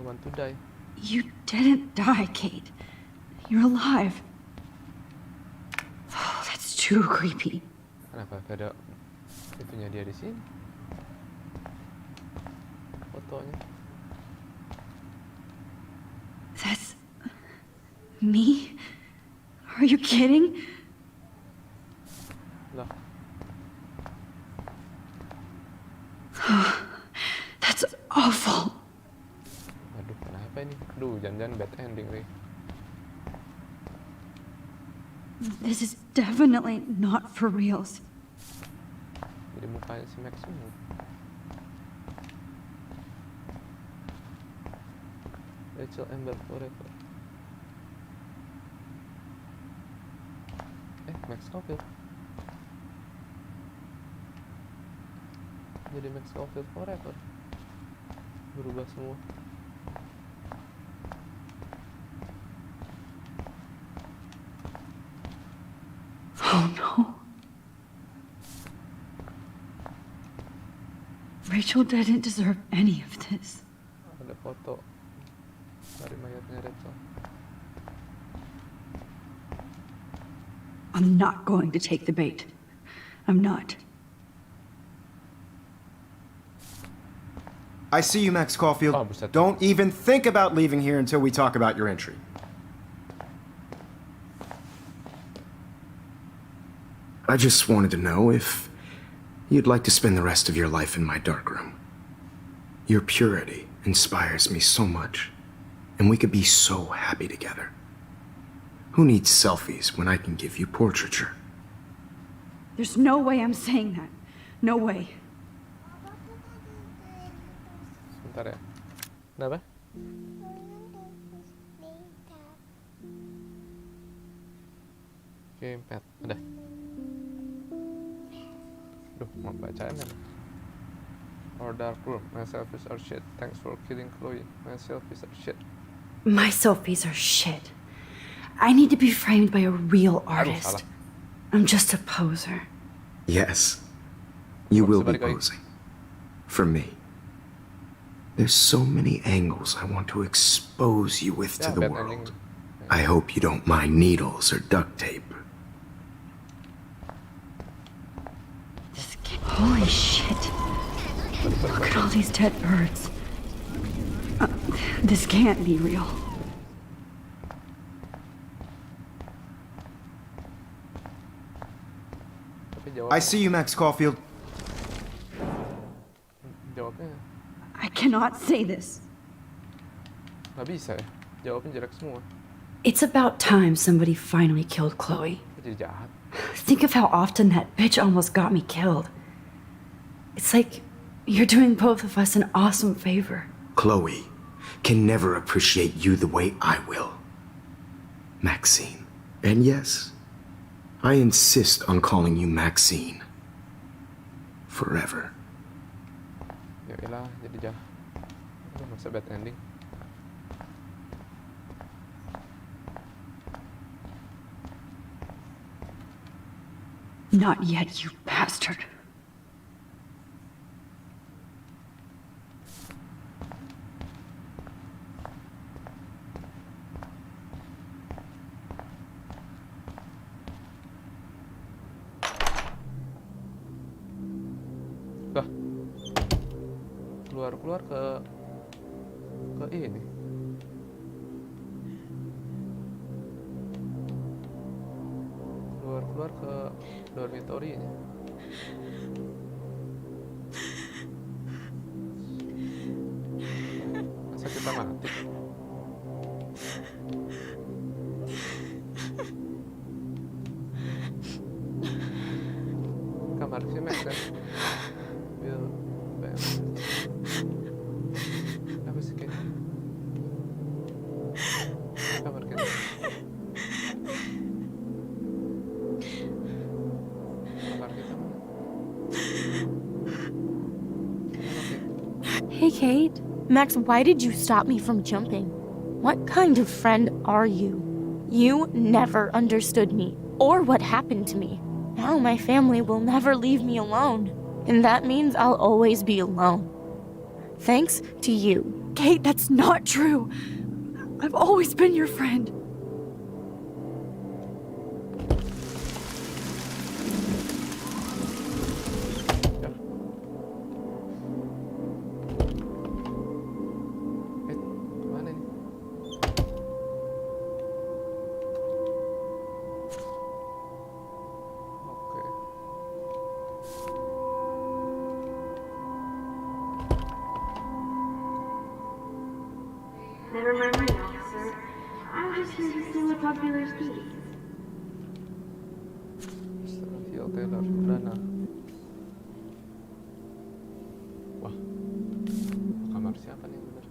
want to die. You didn't die, Kate. You're alive. Oh, that's too creepy. Kenapa gak ada itunya dia di sini? Fotonya. That's me? Are you kidding? Lah. That's awful. Aduh, kenapa ini? Aduh, jangan-jangan bad ending nih. This is definitely not for reals. Jadi mukanya si Max semua. Rachel Amber forever. Max Caulfield. Jadi Max Caulfield forever. Berubah semua. Oh no. Rachel didn't deserve any of this. Ada foto dari mayatnya Rachel. I'm not going to take the bait. I'm not. I see you, Max Caulfield. Don't even think about leaving here until we talk about your entry. I just wanted to know if you'd like to spend the rest of your life in my darkroom. Your purity inspires me so much, and we could be so happy together. Who needs selfies when I can give you portraiture? There's no way I'm saying that. No way. Sebentar ya. Kenapa? Gamepad, udah. Duh, mau bacaan ya? Our dark room. My selfies are shit. Thanks for killing Chloe. My selfies are shit. My selfies are shit. I need to be framed by a real artist. I'm just a poser. Yes, you will be posing. For me. There's so many angles I want to expose you with to the world. I hope you don't mind needles or duct tape. Holy shit. Look at all these dead birds. This can't be real. I see you, Max Caulfield. Jawabnya I cannot say this. nggak bisa ya. Jawabnya jelek semua. It's about time somebody finally killed Chloe. Jadi jahat. Think of how often that bitch almost got me killed. It's like you're doing both of us an awesome favor. Chloe can never appreciate you the way I will. Maxine. And yes, I insist on calling you Maxine. Forever. Ya elah, jadi jahat. Aduh, masa bad ending. Not yet, you bastard. Keluar ke ini. Keluar ke dormitorinya. Masa kita mati? Kamar si Max kan? Bill, Bam. Apa sih kayak? Kamar kita. Hey, Kate. Max, why did you stop me from jumping? What kind of friend are you? You never understood me or what happened to me. Now my family will never leave me alone. And that means I'll always be alone. Thanks to you. Kate, that's not true. I've always been your friend. Never mind me, officer. I'm just here to steal a popular piece. Taylor, Dana. Wah, kamar siapa nih bener?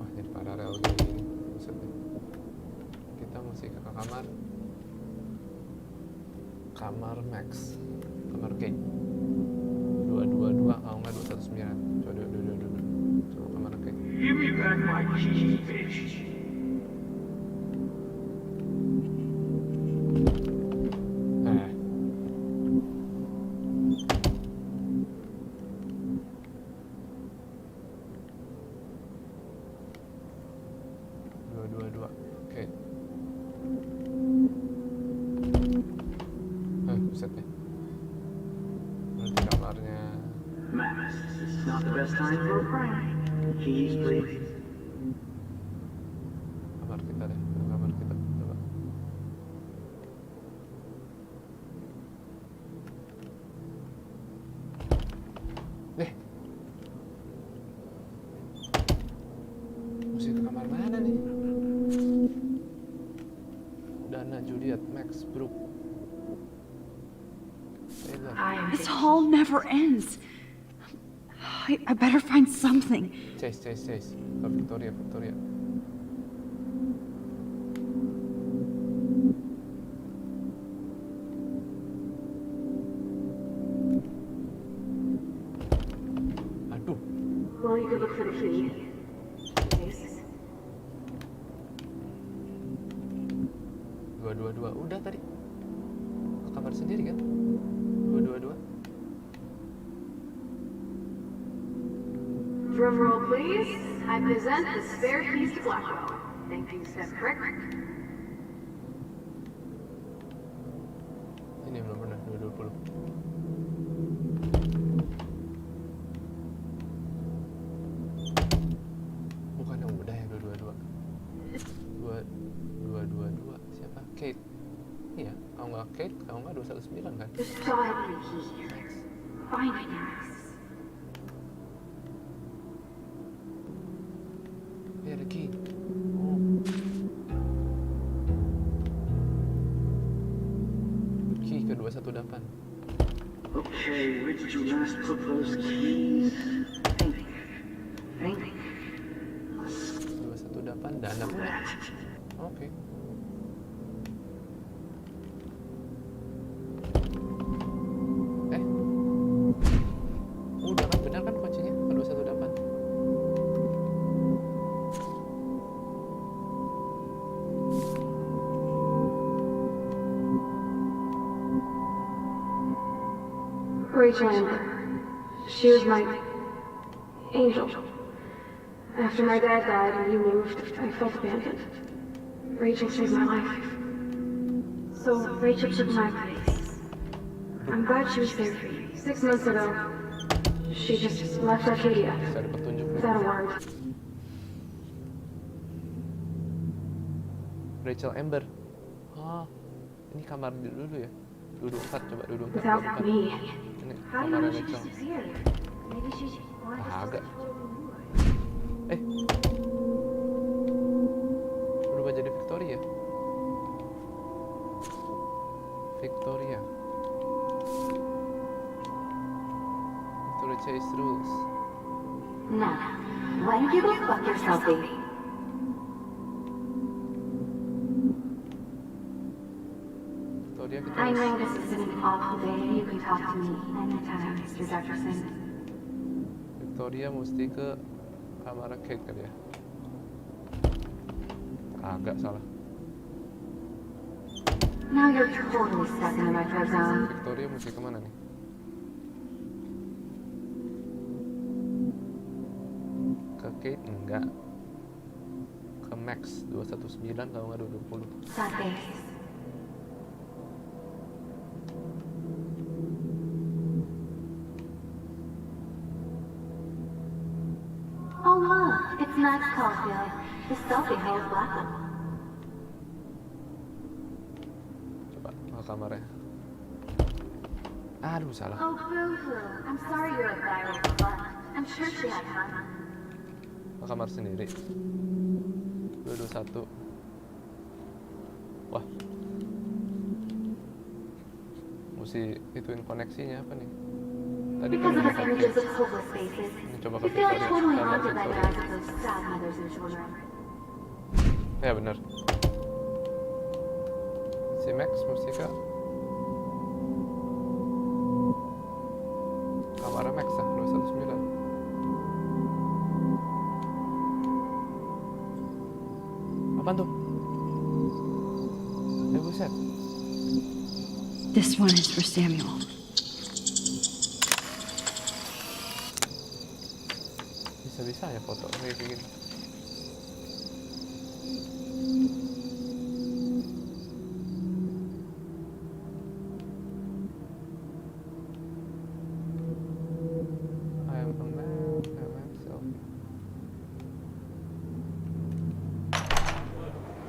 Wah, jadi paralel gini maksudnya. Kita mesti ke kamar Max, kamar Kate. 222 kalau nggak 219. Coba kamar Kate. Give me back my keys, bitch. Max, this is not the best time for a prank. Keys, please. Kamar kita deh, kamar kita. Coba. Mesti ke kamar mana nih? Dana, Juliet, Max, Brooke. This hall never ends. I better find something. Chase. Oh, Victoria. Aduh. Well, you could look for the key. Dua. Udah tadi. Ke kamar sendiri kan? 222. Drum roll, please. I present the spare keys to Blackwell. Thank you, Step Crick. Ini belum pernah 220. Bukannya udah ya 222. 222 siapa? Kate. Iya, kalau nggak Kate, kalau nggak 219 kan? Just try the key here. Find it, Max. Iya, ada key. Key ke 218. Okay, where did you last put those keys? Think. 218 Dana punya. Oke. Udah kan, benar kan kuncinya ke 218. Rachel Amber. She was my angel. After my dad died and you moved, I felt abandoned. Rachel saved my life. So Rachel took my place. I'm glad she was there for you. 6 months ago, she just left Arcadia without a word. Rachel Amber. Oh, ini kamar dulu ya. Duduk 4, coba duduk 4. Without me. Ini How do you kamar know she Rachel. disappeared? Maybe she Agak. Berubah jadi Victoria. Victoria chase rules. Now, why don't you go fuck yourself, baby? I know this is an awful day and you can talk to me anytime, Mr. Jefferson. Victoria mesti ke kamar Kate kali ya? Agak salah. Now you're totally stuck in the retro zone. Victoria mesti kemana nih? Ke Kate enggak. Ke Max 219 kalau nggak 220. Sunday. Oh look, it's Max Caulfield. His selfie holds welcome. Coba ke kamarnya. Aduh, salah. Oh boo-hoo. I'm sorry you're a viral, but I'm sure she had fun. Ke kamar sendiri. 221. Wah. Mesti ituin koneksinya apa nih? Tadi kan Because of udah his pakai. images of hopeless faces, Ini coba you ke feel Victoria. totally Kamar haunted by the Victoria. eyes of those sad mothers and children. Ya bener. Si Max mesti ke kamarnya Max ya, 219. Apaan tuh? Buset. This one is for Samuel. Bisa-bisa ya foto kayak gini. I am a man, selfie.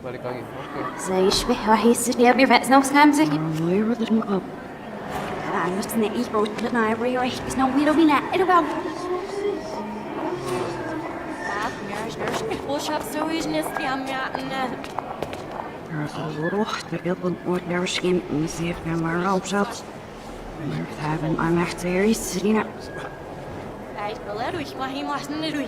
Balik lagi, oke. زي يشبه راح يصير يا ابني رأس نفس خمسة Where did it go? أنا نفس نقيش بوجهنا يا ابني راح يسنا ويلو بينا إلو بام Push up so is nifty I'm What never skin and see if I'm our ropes up. I'm actually sitting up. عايش بلاروي ما هي محسن نروي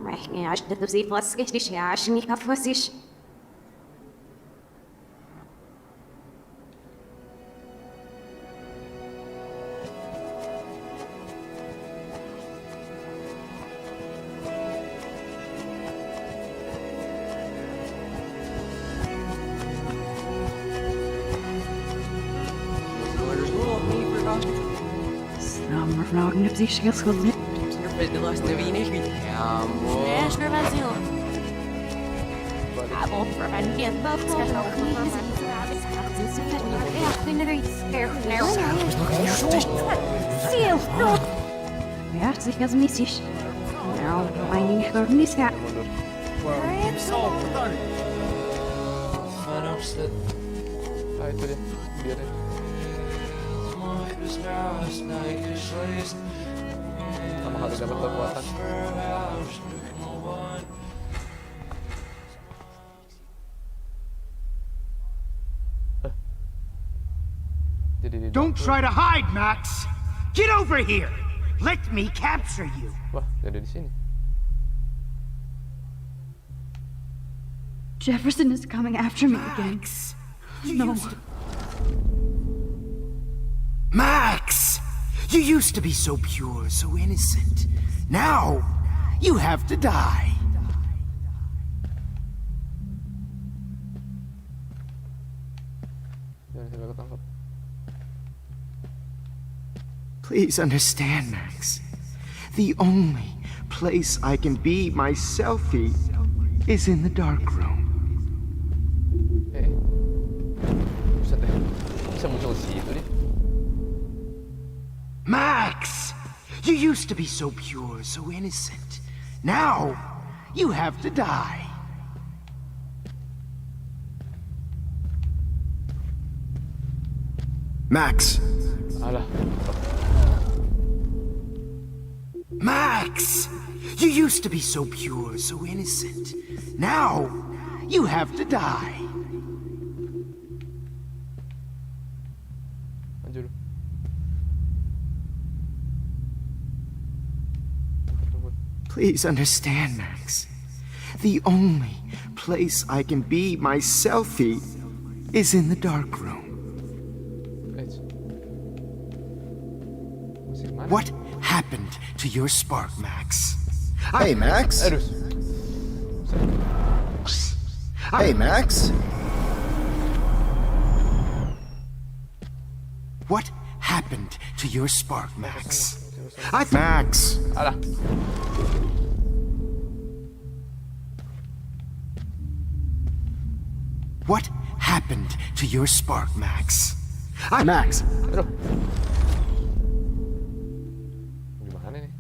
رايحين عشان تدوسي فاسكش عشان يكفوسيش Snammer nog niet op die schild niet. de laatste weinig ja mooi is verwazel Abel verwazen die het boven Ja, zich als missies. Nou, mijn niet door niet gaat. Ah, itu dia. Biarin. Pertama kali dapat kekuatan. Don't try to hide, Max! Get over here! Let me capture you! Wah, jadi di sini. Jefferson is coming after me again. No. Max! You used to be so pure, so innocent. Now, you have to die. Jangan sampai ketangkap. Please understand, Max. The only place I can be myself is in the dark room. Buset deh. Bisa muncul di situ deh. Max! You used to be so pure, so innocent. Now, you have to die. Max! Alah. Max! You used to be so pure, so innocent. Now, you have to die. Maju dulu. Please understand, Max. The only place I can be myself is in the dark room. What happened to your spark, Max? Hey, Max. Hey, Max. What happened to your spark, Max? Max. What happened to your spark, Max? Max. Gimana nih?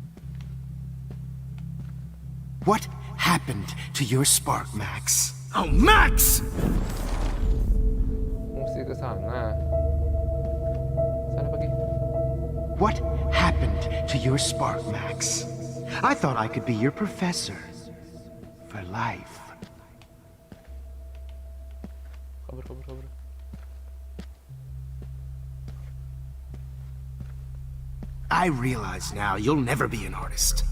What happened to your spark, Max? Oh, Max! Mesti ke sana. Sana pergi. What happened to your spark, Max? I thought I could be your professor. For life. Kabur. I realize now you'll never be an artist.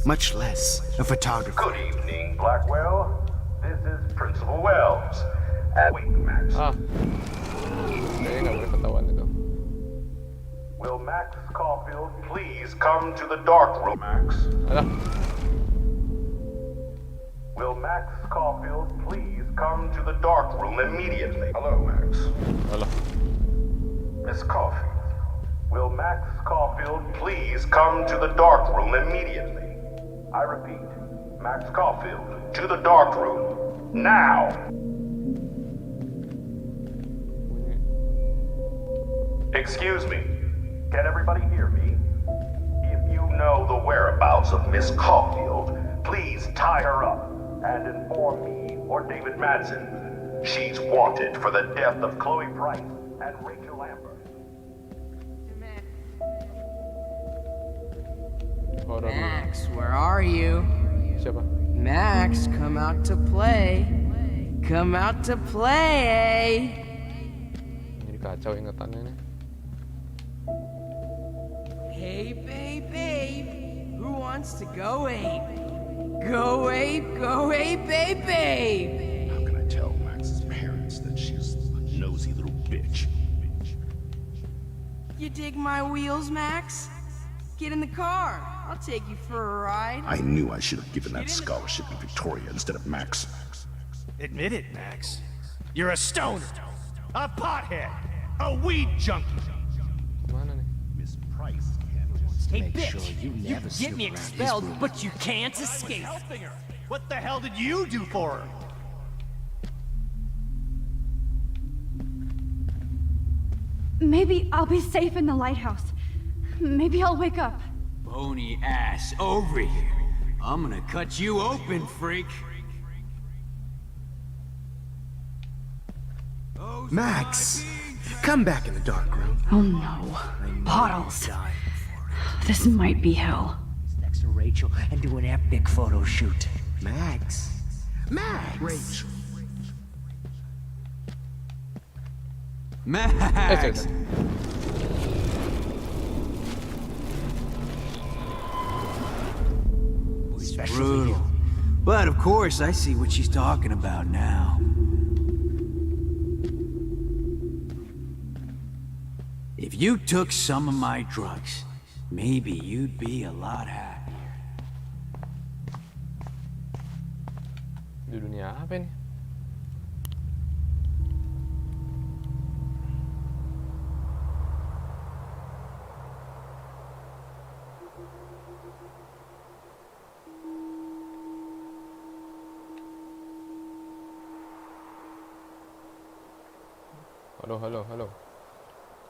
Much less a photographer. Good evening, Blackwell. This is Principal Wells. Wait, Max. Kayaknya nggak boleh ketahuan itu. Will Max Caulfield please come to the dark room, Max? Will Max Caulfield please come to the dark room immediately? Hello, Max. Hello. Miss Caulfield. Will Max Caulfield please come to the dark room immediately? I repeat, Max Caulfield, to the dark room, now! Excuse me, can everybody hear me? If you know the whereabouts of Miss Caulfield, please tie her up and inform me or David Madsen. She's wanted for the death of Chloe Price and Rachel Lambert. Max, where are you? Siapa? Max, come out to play. Come out to play. Jadi kacau ingatannya nih. Hey, babe. Who wants to go ape? Go ape, babe. How can I tell Max's parents that she's a nosy little bitch? You dig my wheels, Max? Get in the car. I'll take you for a ride. I knew I should have given that scholarship to Victoria instead of Max. Admit it, Max. You're a stoner, a pothead, a weed junkie. Miss Price Hey, make bitch, sure you you never get slip me around his expelled, room. but you can't escape. Helping her. What the hell did you do for her? Maybe I'll be safe in the lighthouse. Maybe I'll wake up. Bony ass over here. I'm gonna cut you open, freak. Max, come back in the dark room. Oh no. Bottles. This might be hell. Next to Rachel and do an epic photo shoot. Max. Rachel. Max! It's brutal. But of course, I see what she's talking about now. If you took some of my drugs, maybe you'd be a lot happier. Di dunia apa ini? Halo.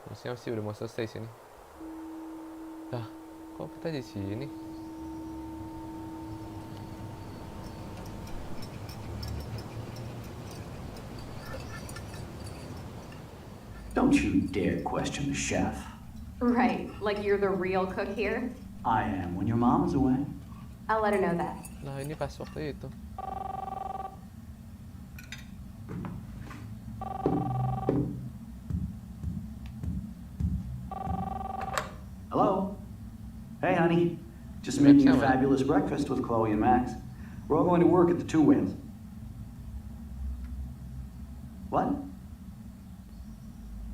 Masih udah mau selesai sini. Dah, kok kita di sini? Don't you dare question the chef. Right, like you're the real cook here? I am when your mom is away. I'll let her know that. Nah, ini pas waktu itu. Hello? Hey, honey. Just making a fabulous breakfast with Chloe and Max. We're all going to work at the Two Whales. What?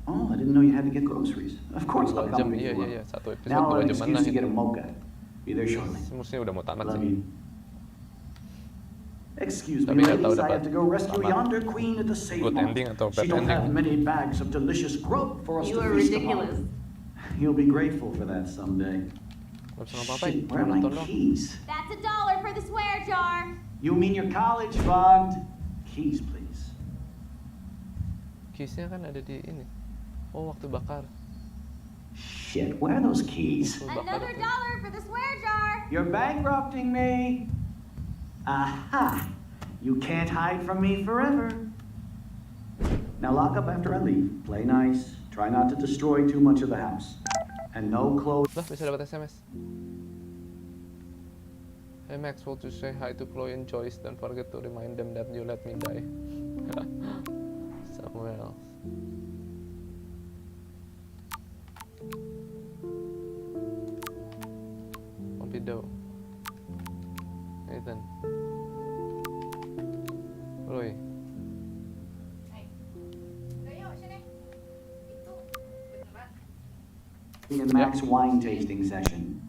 Oh, I didn't know you had to get groceries. Of course I'll come. Iya. 1 episode Now 2 an jaman excuse lah to ini. get a mocha. Be there shortly. Musuhnya udah mau tamat Love sih. you. Excuse me, Tapi nggak tahu ladies, I dapat have to go rescue tamat yonder queen at the safe good mall. ending atau She bad don't have ending. many bags of delicious grub for us You to are feast ridiculous. upon. You'll be grateful for that someday. Gak bisa ngapa-ngapain. Shit, where are my Nonton doang. keys? That's $1 for the swear jar. You mean your college fund? Keys, please. Keysnya kan ada di ini. Oh, waktu bakar. Shit, where are those keys? Another $1 for the swear jar. You're bankrupting me. Aha! You can't hide from me forever. Now lock up after I leave. Play nice. Try not to destroy too much of the house. And no clothes. Lah, bisa dapat SMS. Hey Max, want to say hi to Chloe and Joyce. Don't forget to remind them that you let me die. Somewhere else. Pompido. Nathan. Chloe. In Max wine tasting session.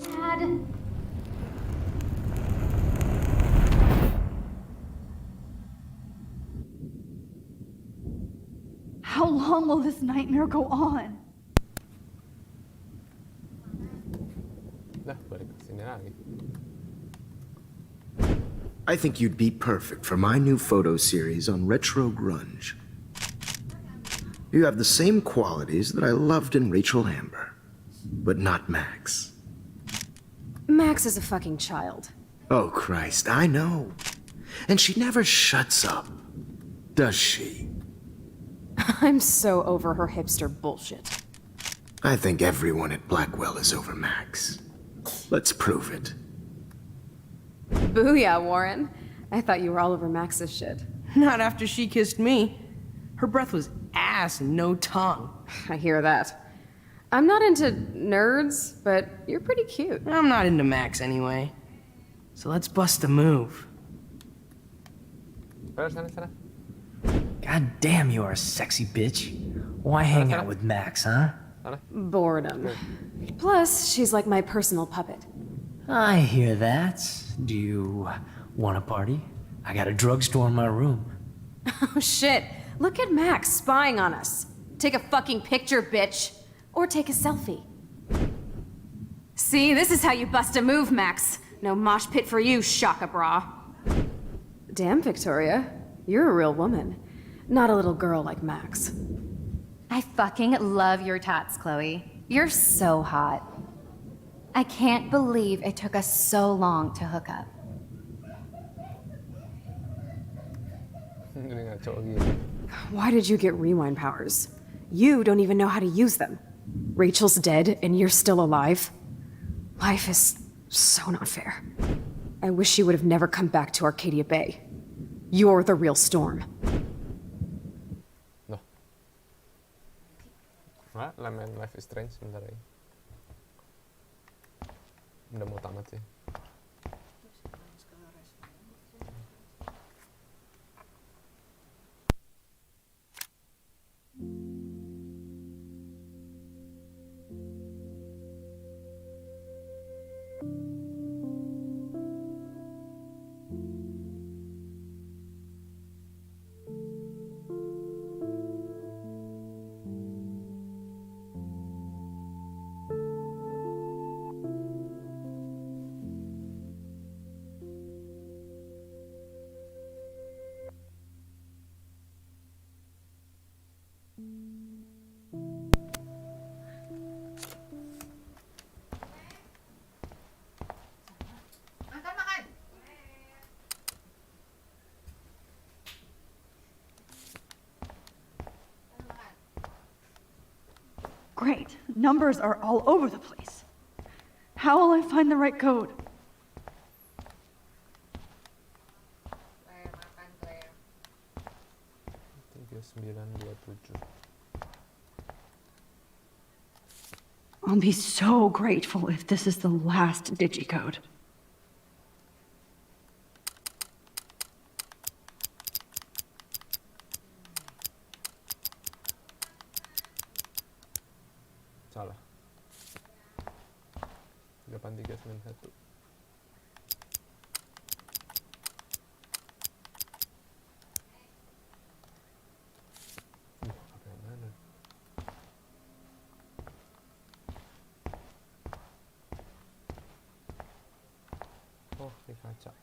Dad. How long will this nightmare go on? Dah, balik ke sini lagi. I think you'd be perfect for my new photo series on retro grunge. You have the same qualities that I loved in Rachel Amber, but not Max. Max is a fucking child. Oh, Christ, I know. And she never shuts up, does she? I'm so over her hipster bullshit. I think everyone at Blackwell is over Max. Let's prove it. Booyah, Warren. I thought you were all over Max's shit. Not after she kissed me. Her breath was ass and no tongue. I hear that. I'm not into nerds, but you're pretty cute. I'm not into Max anyway. So let's bust a move. God damn, you are a sexy bitch. Why hang out with Max, huh? Boredom. Plus, she's like my personal puppet. I hear that. Do you want a party? I got a drugstore in my room. Oh shit. Look at Max spying on us. Take a fucking picture, bitch. Or take a selfie. See, this is how you bust a move, Max. No mosh pit for you, Shaka Bra. Damn, Victoria. You're a real woman. Not a little girl like Max. I fucking love your tats, Chloe. You're so hot. I can't believe it took us so long to hook up. Why did you get rewind powers? You don't even know how to use them. Rachel's dead and you're still alive. Life is so not fair. I wish she would have never come back to Arcadia Bay. You're the real Storm. Loh. Nah, lah main Life is Strange sebentar lagi. Udah mau tamat sih. Great. Numbers are all over the place. How will I find the right code? I'll be so grateful if this is the last digicode. Salah. 8391. Apa yang mana? Oh, di kaca.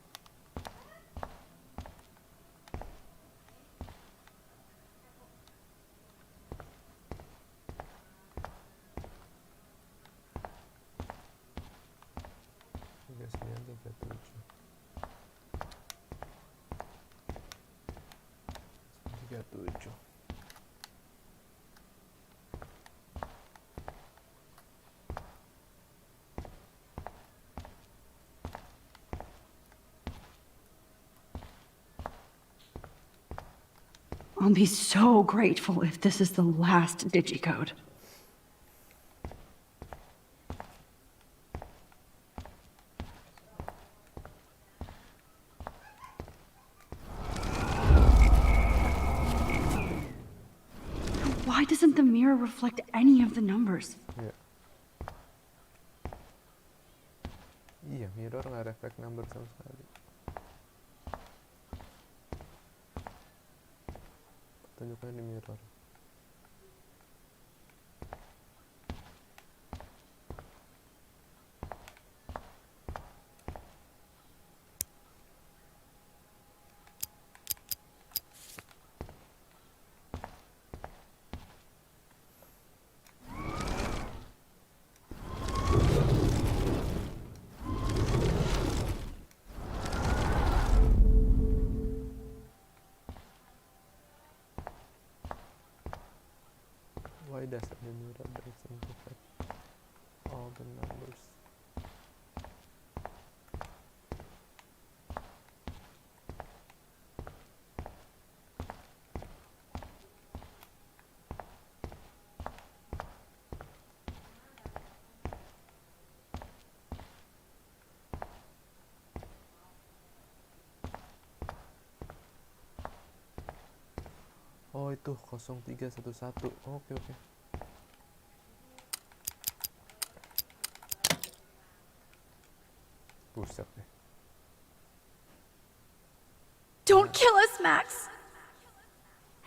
I'll be so grateful if this is the last digicode. Why doesn't the mirror reflect any of the numbers? Iya. Iya, mirror nggak reflect number sama sekali. Tunjukkan di mirror. Why does the mirror doesn't reflect all the numbers? Oh itu 0311. Oke. Buset nih. Don't kill us, Max!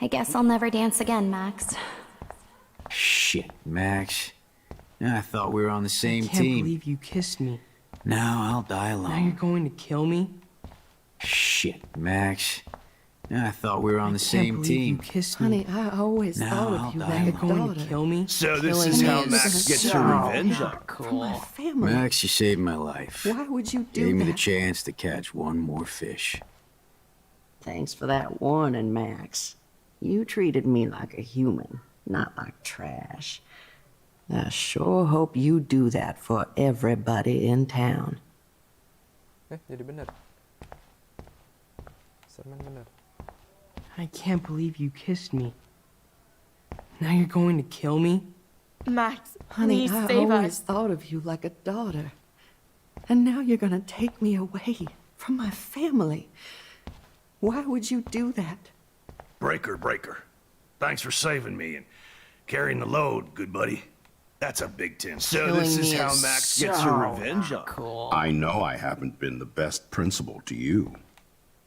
I guess I'll never dance again, Max. Shit, Max. I thought we were on the same I can't team. believe you kissed me. Now I'll die alone. Now you're going to kill me? Shit, Max. I thought we were on the same team. You kissed me. Honey, I always Now thought I'll of you die like a You're going daughter. to kill me? So this Killing is me how is Max gets her so revenge on not her. For my family. Max, you saved my life. Why would you do Gave me the that? chance to catch one more fish. Thanks for that warning, Max. You treated me like a human, not like trash. I sure hope you do that for everybody in town. Jadi bener. Serman bener. I can't believe you kissed me. Now you're going to kill me? Max, Honey, please I save always us. thought of you like a daughter. And now you're gonna take me away from my family. Why would you do that? Breaker. Thanks for saving me and carrying the load, good buddy. That's a big 10. So this is how Max gets her revenge on her. I know I haven't been the best principal to you,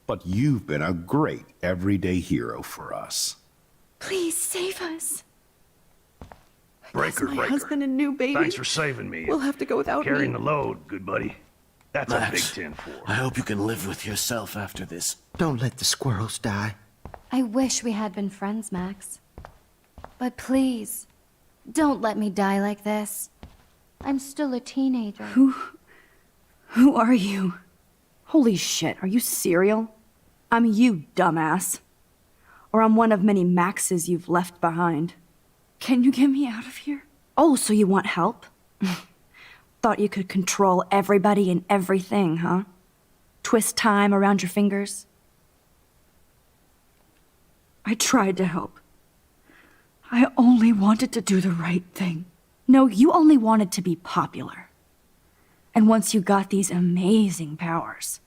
but you've been a great everyday hero for us. Please save us. Breaker. My husband and new baby. Thanks for saving me. We'll have to go without carrying me. the load, good buddy. That's a big Max, 10 for her. I hope you can live with yourself after this. Don't let the squirrels die. I wish we had been friends, Max. But please, don't let me die like this. I'm still a teenager. Who are you? Holy shit, are you serial? I'm you, dumbass. Or I'm one of many Maxes you've left behind. Can you get me out of here? Oh, so you want help? Thought you could control everybody and everything, huh? Twist time around your fingers? I tried to help. I only wanted to do the right thing. No, you only wanted to be popular. And once you got these amazing powers,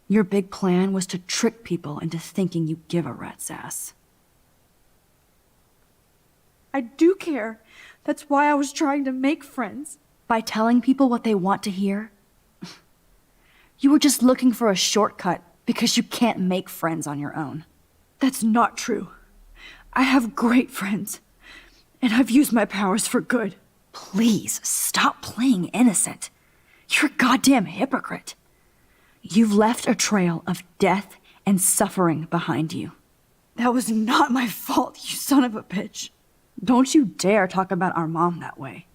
your big plan was to trick people into thinking you give a rat's ass. I do care. That's why I was trying to make friends. By telling people what they want to hear? You were just looking for a shortcut because you can't make friends on your own. That's not true. I have great friends, and I've used my powers for good. Please, stop playing innocent. You're a goddamn hypocrite. You've left a trail of death and suffering behind you. That was not my fault, you son of a bitch. Don't you dare talk about our mom that way.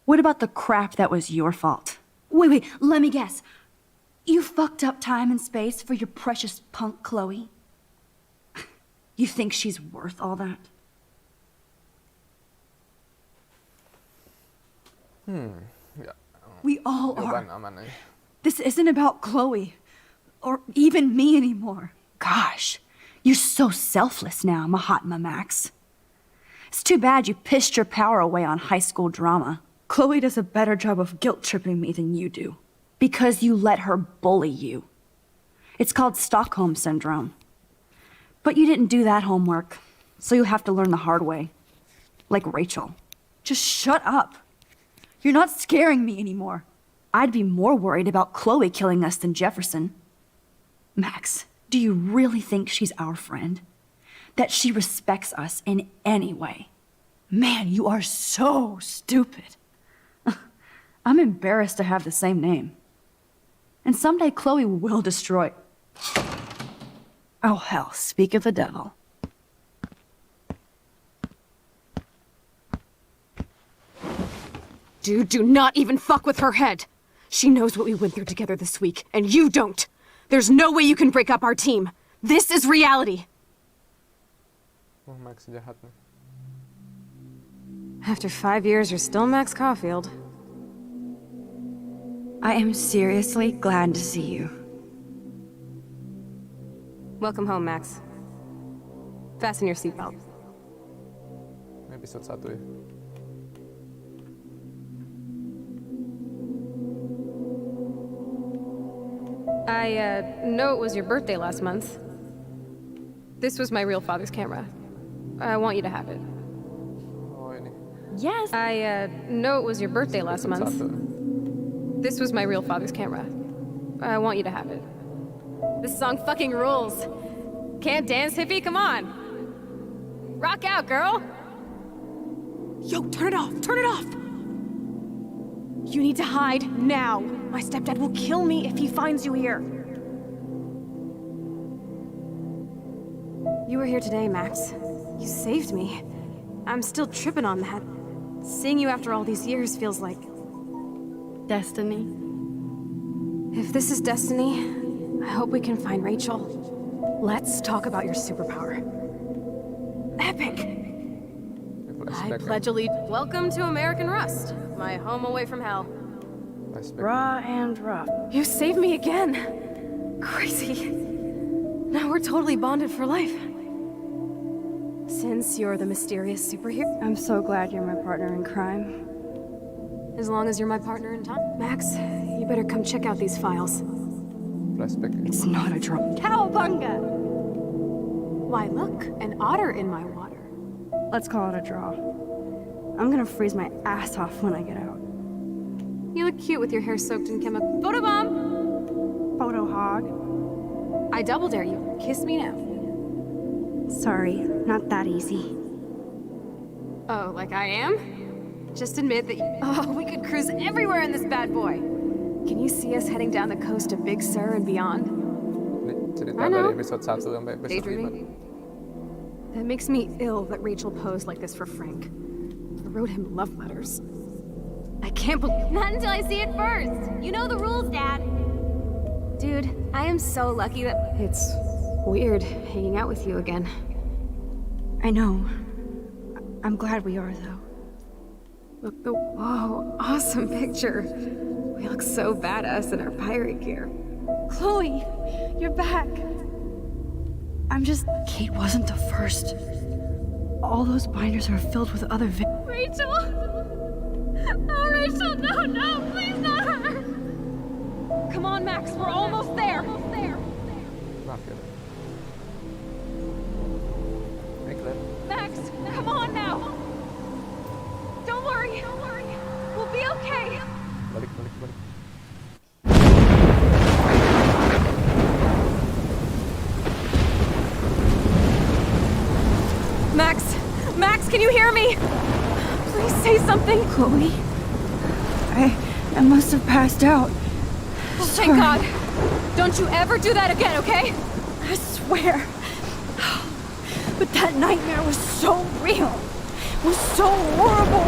What about the crap that was your fault? Wait, let me guess. You fucked up time and space for your precious punk Chloe? You think she's worth all that? Ya. We all Jawaban are. aman aja. This isn't about Chloe. Or even me anymore. Gosh, you're so selfless now, Mahatma Max. It's too bad you pissed your power away on high school drama. Chloe does a better job of guilt-tripping me than you do. Because you let her bully you. It's called Stockholm Syndrome. But you didn't do that homework, so you'll have to learn the hard way. Like Rachel. Just shut up. You're not scaring me anymore. I'd be more worried about Chloe killing us than Jefferson. Max, do you really think she's our friend? That she respects us in any way? Man, you are so stupid. I'm embarrassed to have the same name. And someday Chloe will destroy... Oh hell, speak of the devil. Dude, do not even fuck with her head. She knows what we went through together this week, and you don't. There's no way you can break up our team. This is reality. Oh, Max jahat nih. After 5 years, you're still Max Caulfield. I am seriously glad to see you. Welcome home, Max. Fasten your seatbelt. Episode 1 ya. I know it was your birthday last month. This was my real father's camera. I want you to have it. Oh, ini. Yes. I know it was your birthday last month. This was my real father's camera. I want you to have it. This song fucking rules. Can't dance, hippie? Come on. Rock out, girl. Yo, turn it off. Turn it off. You need to hide now. My stepdad will kill me if he finds you here. You were here today, Max. You saved me. I'm still tripping on that. Seeing you after all these years feels like destiny. If this is destiny, I hope we can find Rachel. Let's talk about your superpower. Epic! I pledge allegiance. Welcome to American Rust, my home away from hell. Raw and rough. You saved me again. Crazy. Now we're totally bonded for life. Since you're the mysterious superhero, I'm so glad you're my partner in crime. As long as you're my partner in time. Max, you better come check out these files. It's not a drum. Cowabunga! Why, look, an otter in my water. Let's call it a draw. I'm gonna freeze my ass off when I get out. You look cute with your hair soaked in chemical. Photobomb! Photo hog. I double dare you. Kiss me now. Sorry, not that easy. Oh, like I am? Just admit that we could cruise everywhere in this bad boy. Can you see us heading down the coast of Big Sur and beyond? Cerita I know. dari episode 1 sampai episode 5. Daydreaming. That makes me ill that Rachel posed like this for Frank. I wrote him love letters. I can't believe— Not until I see it first. You know the rules, Dad. Dude, I am so lucky that— It's weird hanging out with you again. I know. I'm glad we are, though. Look, whoa, awesome picture. We look so badass in our pirate gear. Chloe, you're back. Kate wasn't the first. All those binders are filled with other Rachel! Oh, Rachel, no, please not her! Come on, Max, we're almost there. Mampir. Max, come on now. Don't worry. We'll be okay. Balik. Max, can you hear me? Please say something. Chloe, I must have passed out. Oh, thank God. Don't you ever do that again, okay? I swear. But that nightmare was so real. It was so horrible.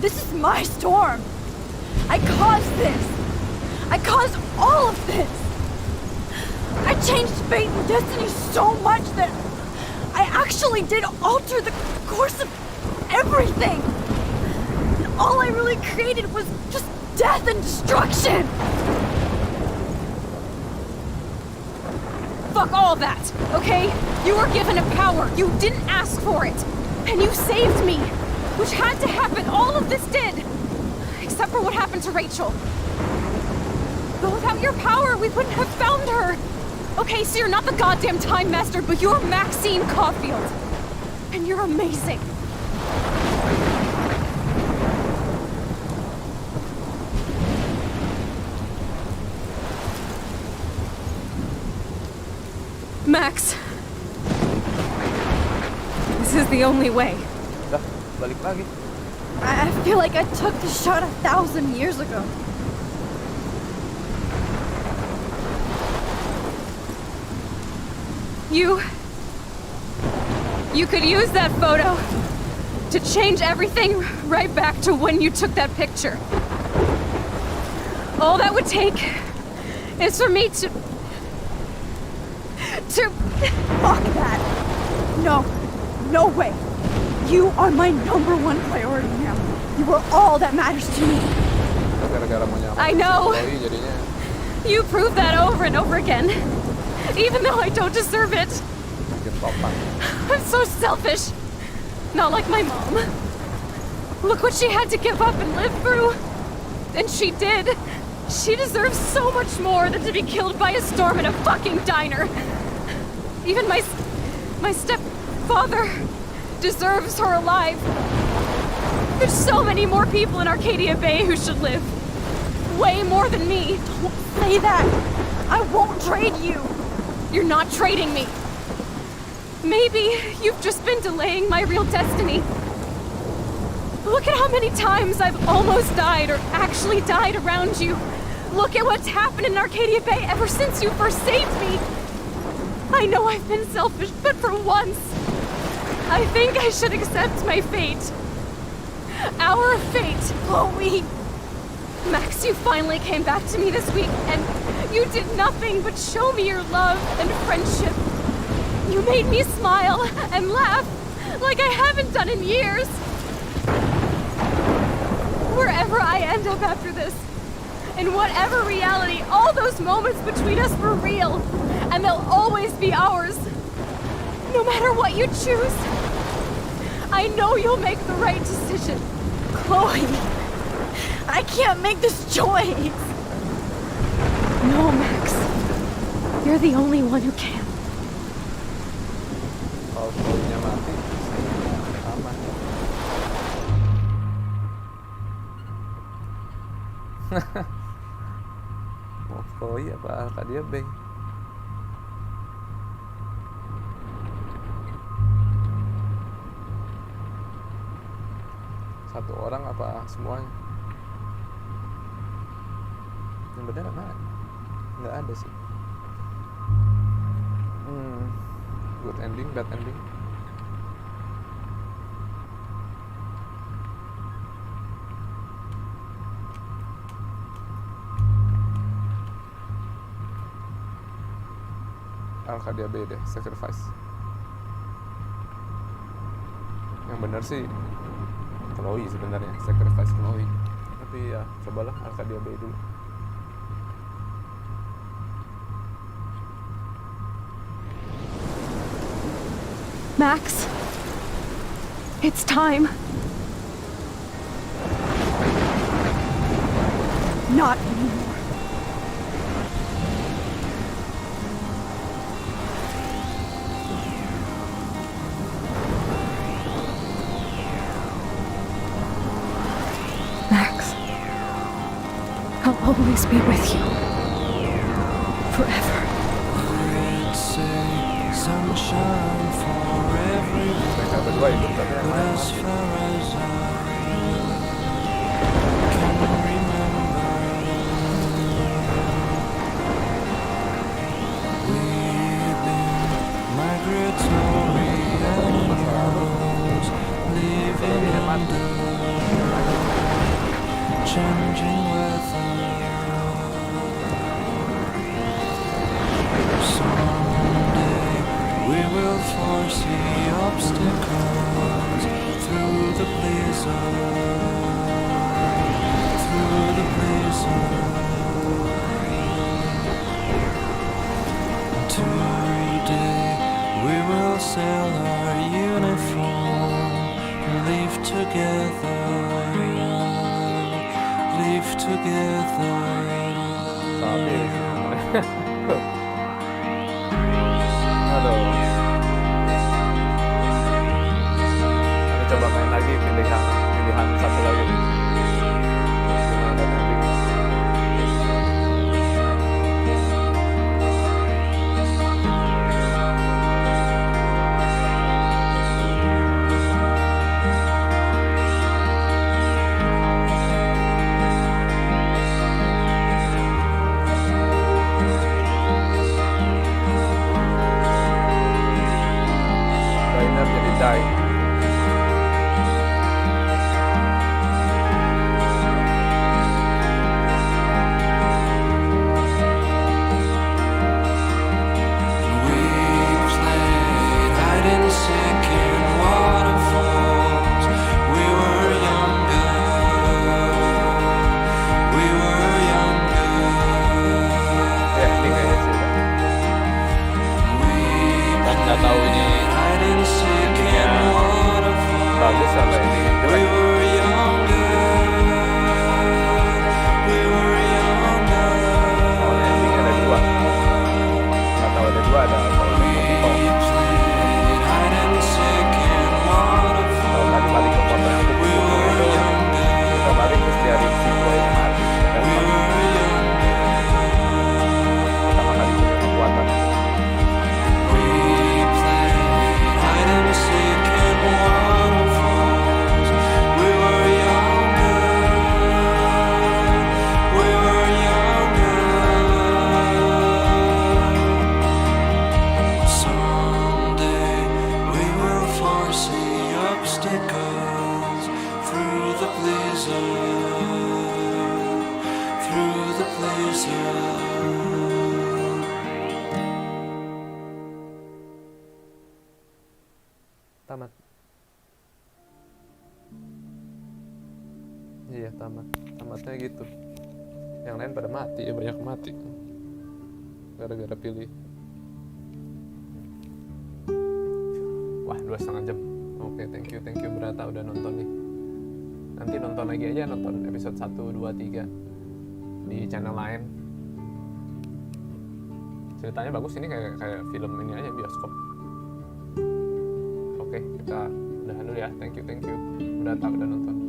This is my storm. I caused this. I caused all of this. I changed fate and destiny so much that I actually did alter the course of everything. And all I really created was just death and destruction. Fuck all that, okay? You were given a power. You didn't ask for it. And you saved me, which had to happen. All of this did. Except for what happened to Rachel. But without your power, we wouldn't have found her. Okay, so you're not the goddamn Time Master, but you're Maxine Caulfield. And you're amazing. Max. This is the only way. Dah, balik lagi. I feel like I took the shot 1,000 years ago. You could use that photo to change everything right back to when you took that picture. All that would take is for me to Fuck that. No way. You are my #1 priority now. You are all that matters to me. Gara-gara mau nyamar I know. Chloe jadinya. You proved that over and over again. even though I don't deserve it. Bikin topan. I'm so selfish. Not like my mom. Look what she had to give up and live through. And she did. She deserves so much more than to be killed by a storm in a fucking diner. Even my stepfather deserves her alive. There's so many more people in Arcadia Bay who should live. Way more than me. Don't say that. I won't trade you. You're not trading me. Maybe you've just been delaying my real destiny. Look at how many times I've almost died or actually died around you. Look at what's happened in Arcadia Bay ever since you first saved me. I know I've been selfish, but for once, I think I should accept my fate. Our fate, Chloe. Max, you finally came back to me this week, and you did nothing but show me your love and friendship. You made me smile and laugh like I haven't done in years. Wherever I end up after this, in whatever reality, all those moments between us were real, and they'll always be ours. No matter what you choose, I know you'll make the right decision. Chloe, I can't make this choice. No, Max. You're the only one who can. Kalau Chloe-nya mati, aman. Mau Chloe apa Arcadia Bay? Satu orang apa semuanya? Yang benar mana? Nggak ada sih. Good ending, bad ending. Arcadia Bay deh, sacrifice. Yang benar sih Chloe sebenarnya, sacrifice Chloe. Tapi ya, cobalah Arcadia Bay dulu. Max, it's time. Not anymore. Max, I'll always be with you. Forever. Sunshine for everyone, but as far as I can remember, we've been migratory animals, living under changing weather. We will foresee obstacles through the blizzard, through the blizzard. Today we will sell our uniform, live together, live together. Aduh. Kami coba main lagi pilihan satu lagi. Gimana nanti? Rainer jadi die. nggak tahu ini endingnya bagus atau endingnya jelek. Soalnya endingnya ada dua, nggak tahu ada dua, ada kalau multiple. Kalau tadi balik ke foto yang kupu-kupu itu, kita balik terus dari si boy yang mati dan pertama kali punya kekuatan. Tamat. Iya, tamat. Tamatnya gitu. Yang lain pada mati, ya banyak mati. Gara-gara pilih. Wah, 2,5 jam. Oke, thank you Berata udah nonton nih. Nanti nonton lagi aja, nonton episode 1, 2, 3 di channel lain. Ceritanya bagus, ini kayak film ini aja, bioskop. Oke, kita udahan dulu ya. Thank you Berata udah nonton.